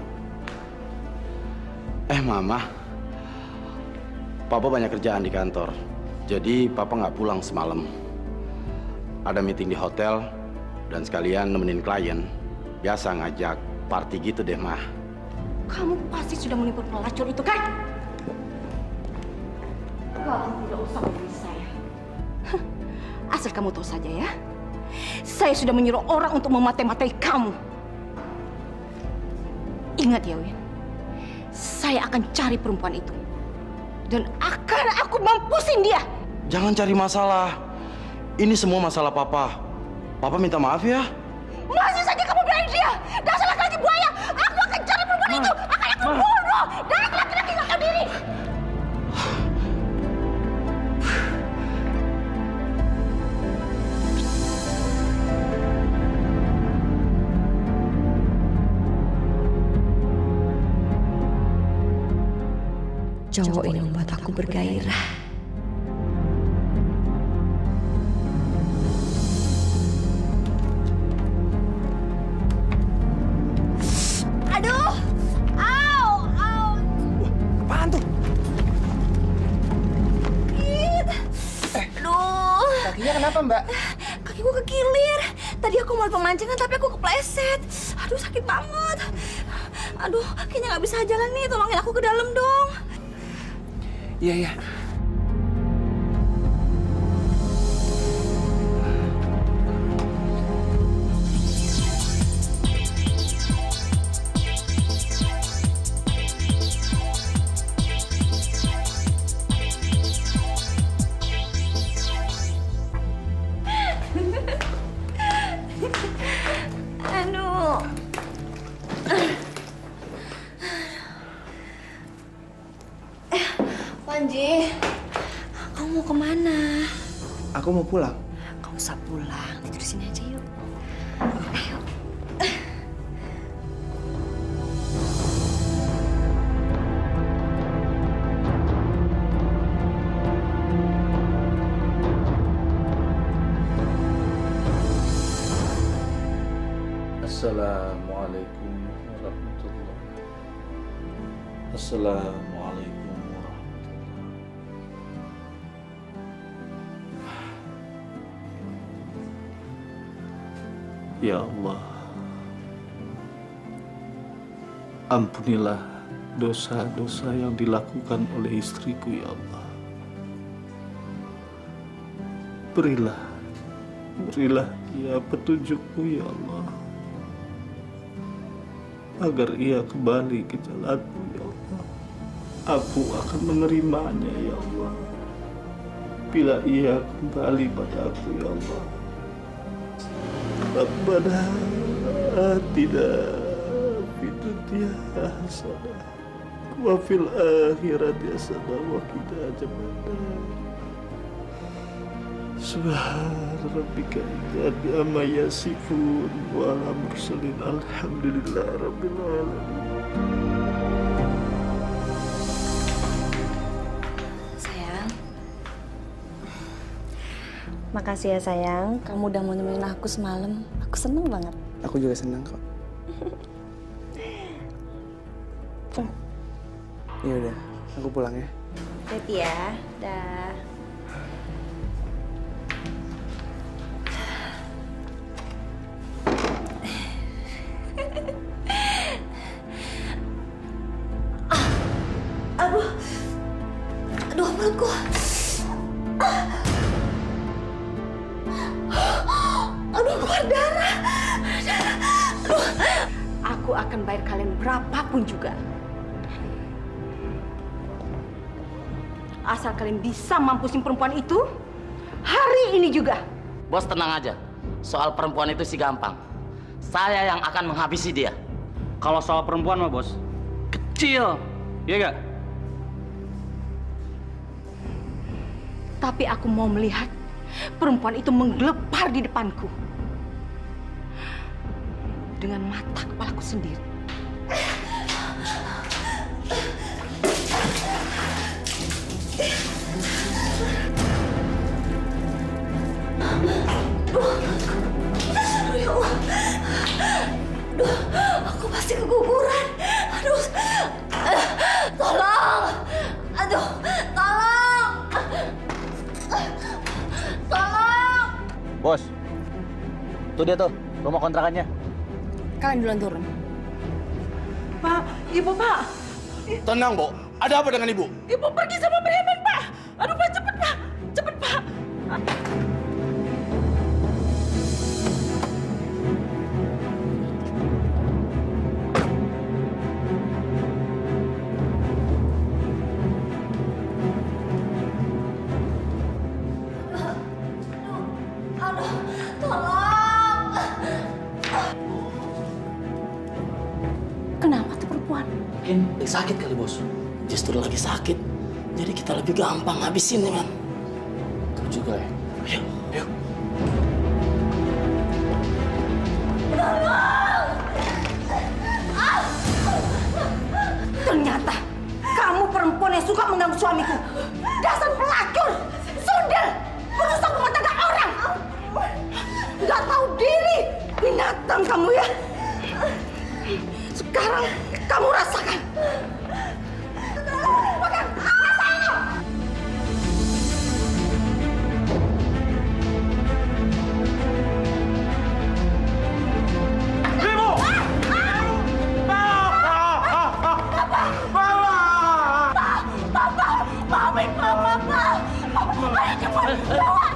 Mama. Papa banyak kerjaan di kantor. Jadi Papa nggak pulang semalam. Ada meeting di hotel dan sekalian nemenin klien. Biasa ngajak party gitu deh, Mah. Kamu pasti sudah menipu pelacur itu kan? Kamu tidak usah memilih saya. Asal kamu tahu saja ya. Saya sudah menyuruh orang untuk memata-matai kamu. Ingat ya, Win. Saya akan cari perempuan itu. Dan akan aku mampusin dia. Jangan cari masalah. Ini semua masalah Papa. Papa minta maaf ya. Masih saja kamu belain dia. Dasar laki-laki buaya. Aku akan cari perempuan itu. Akan aku bunuh. Dan aku laki-laki nggak tahu diri. Cowok ini membuat aku bergairah. Aduh! Au! Au! Apaan tuh? Aduh! Kakinya kenapa, Mbak? Kakiku kekilir. Tadi aku mau pemancingan tapi aku kepleset. Aduh, sakit banget. Aduh, kayaknya nggak bisa jalan nih. Tolongin aku ke dalam dong. Iya, iya. Aduh. Panji, kamu mau kemana? Aku mau pulang. Kamu usah pulang, tidur di sini aja yuk. Ayo. Assalamualaikum warahmatullahi wabarakatuh. Assalamualaikum warahmatullahi. Ya Allah, ampunilah dosa-dosa yang dilakukan oleh istriku, ya Allah. Berilah ia petunjukmu, ya Allah, agar ia kembali ke jalanmu, ya Allah. Aku akan menerimanya, ya Allah, bila ia kembali padaku, ya Allah. Rabbana atina fid dunya hasanah wa fil akhirati hasanah wa qina adzabannar. Subhana rabbika amma yasifun wa ala mursalin alhamdulillahi rabbil alamin. Sayang. Makasih ya sayang, kamu udah mau nemenin aku semalam. Aku seneng banget. Aku juga senang kok. Ya udah, aku pulang ya. Hati ya. Dah. Aduh. Aduh, perutku. Aduh, keluar darah. Aduh. Aku akan bayar kalian berapapun juga. Asal kalian bisa mampusin perempuan itu hari ini juga. Bos tenang aja. Soal perempuan itu sih gampang. Saya yang akan menghabisi dia. Kalau soal perempuan mah bos, kecil. Iya gak? Tapi aku mau melihat perempuan itu menggelepar di depanku. Dengan mata kepalaku sendiri. Ya Allah. Aku pasti masih keguguran. Aduh, tolong. Aduh, tolong. Tolong. Bos, tuh dia tuh, rumah kontrakannya. Kalian duluan turun. Pak, Ibu, Pak. Tenang, Bu. Ada apa dengan Ibu? Ibu pergi sama preman, Pak. Aduh, Pak, cepet, Pak. Cepet, Pak. Aduh, tolong. Kenapa tuh perempuan? Mungkin lagi sakit kali, Bos. Justru lagi sakit. Jadi kita lebih gampang habisin ya, Man. Itu juga ya. Ayo, ayo. Ternyata kamu perempuan yang suka mengganggu suamiku. Dasar pelacur, sundel, merusak rumah tangga orang. Nggak tahu diri, binatang kamu ya. Sekarang kamu rasakan. Rasain loh. Maafin Mama, Pak. Ayo cepat, bawa.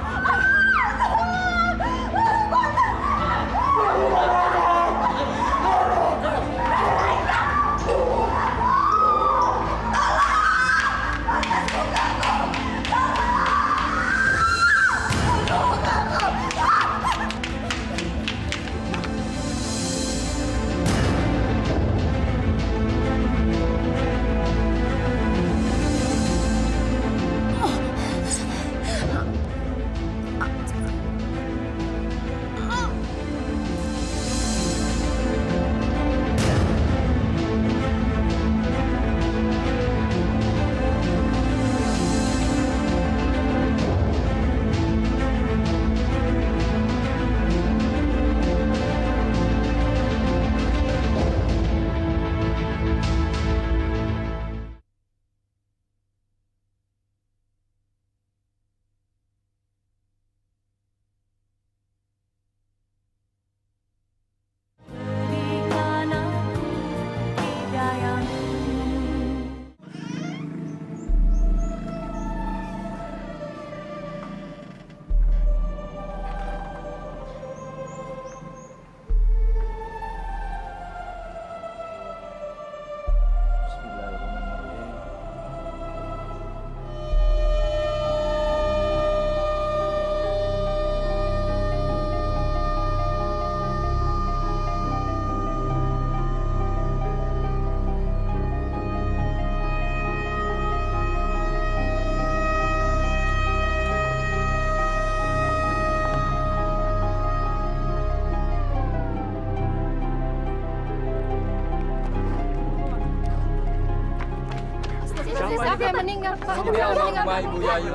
Siapa yang meninggal? Pak, siapa yang meninggal? Ibu Yayu.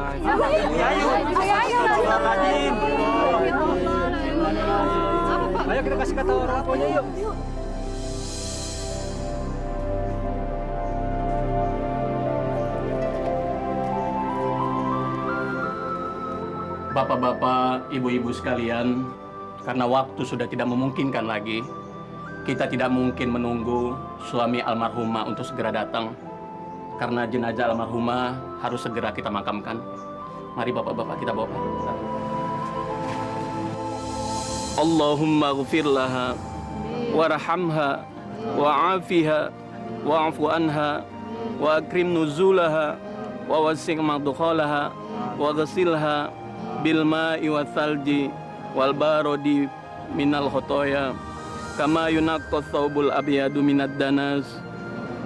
Ibu Yayu. Ayo kita kasih kata orang tuanya yuk. Bapak-bapak, ibu-ibu sekalian, karena waktu sudah tidak memungkinkan lagi, kita tidak mungkin menunggu suami almarhumah untuk segera datang. Karena jenazah almarhumah harus segera kita makamkan. Mari bapak-bapak kita bawa. Allahumma ghfir laha warhamha wa'afiha wa'fu anha wa akrim nuzulaha wa wasi' madkhalaha wa ghasilha bil ma'i wa thalji wal barodi minal khotoya kama yunaqqa thawbul abyadu minad danas.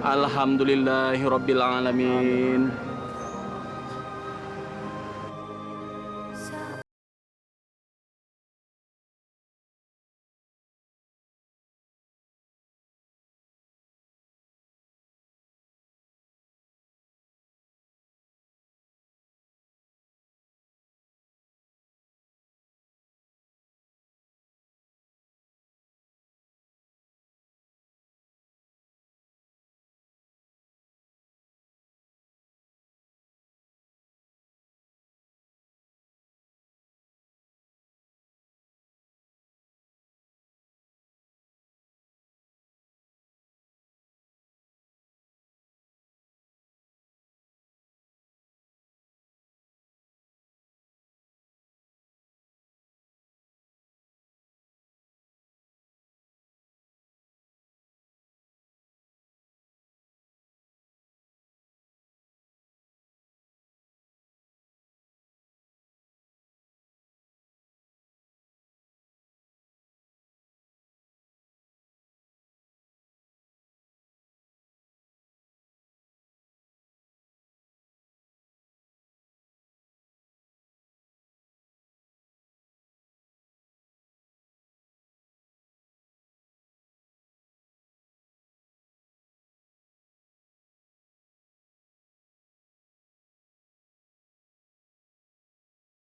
Alhamdulillahi rabbil alamin.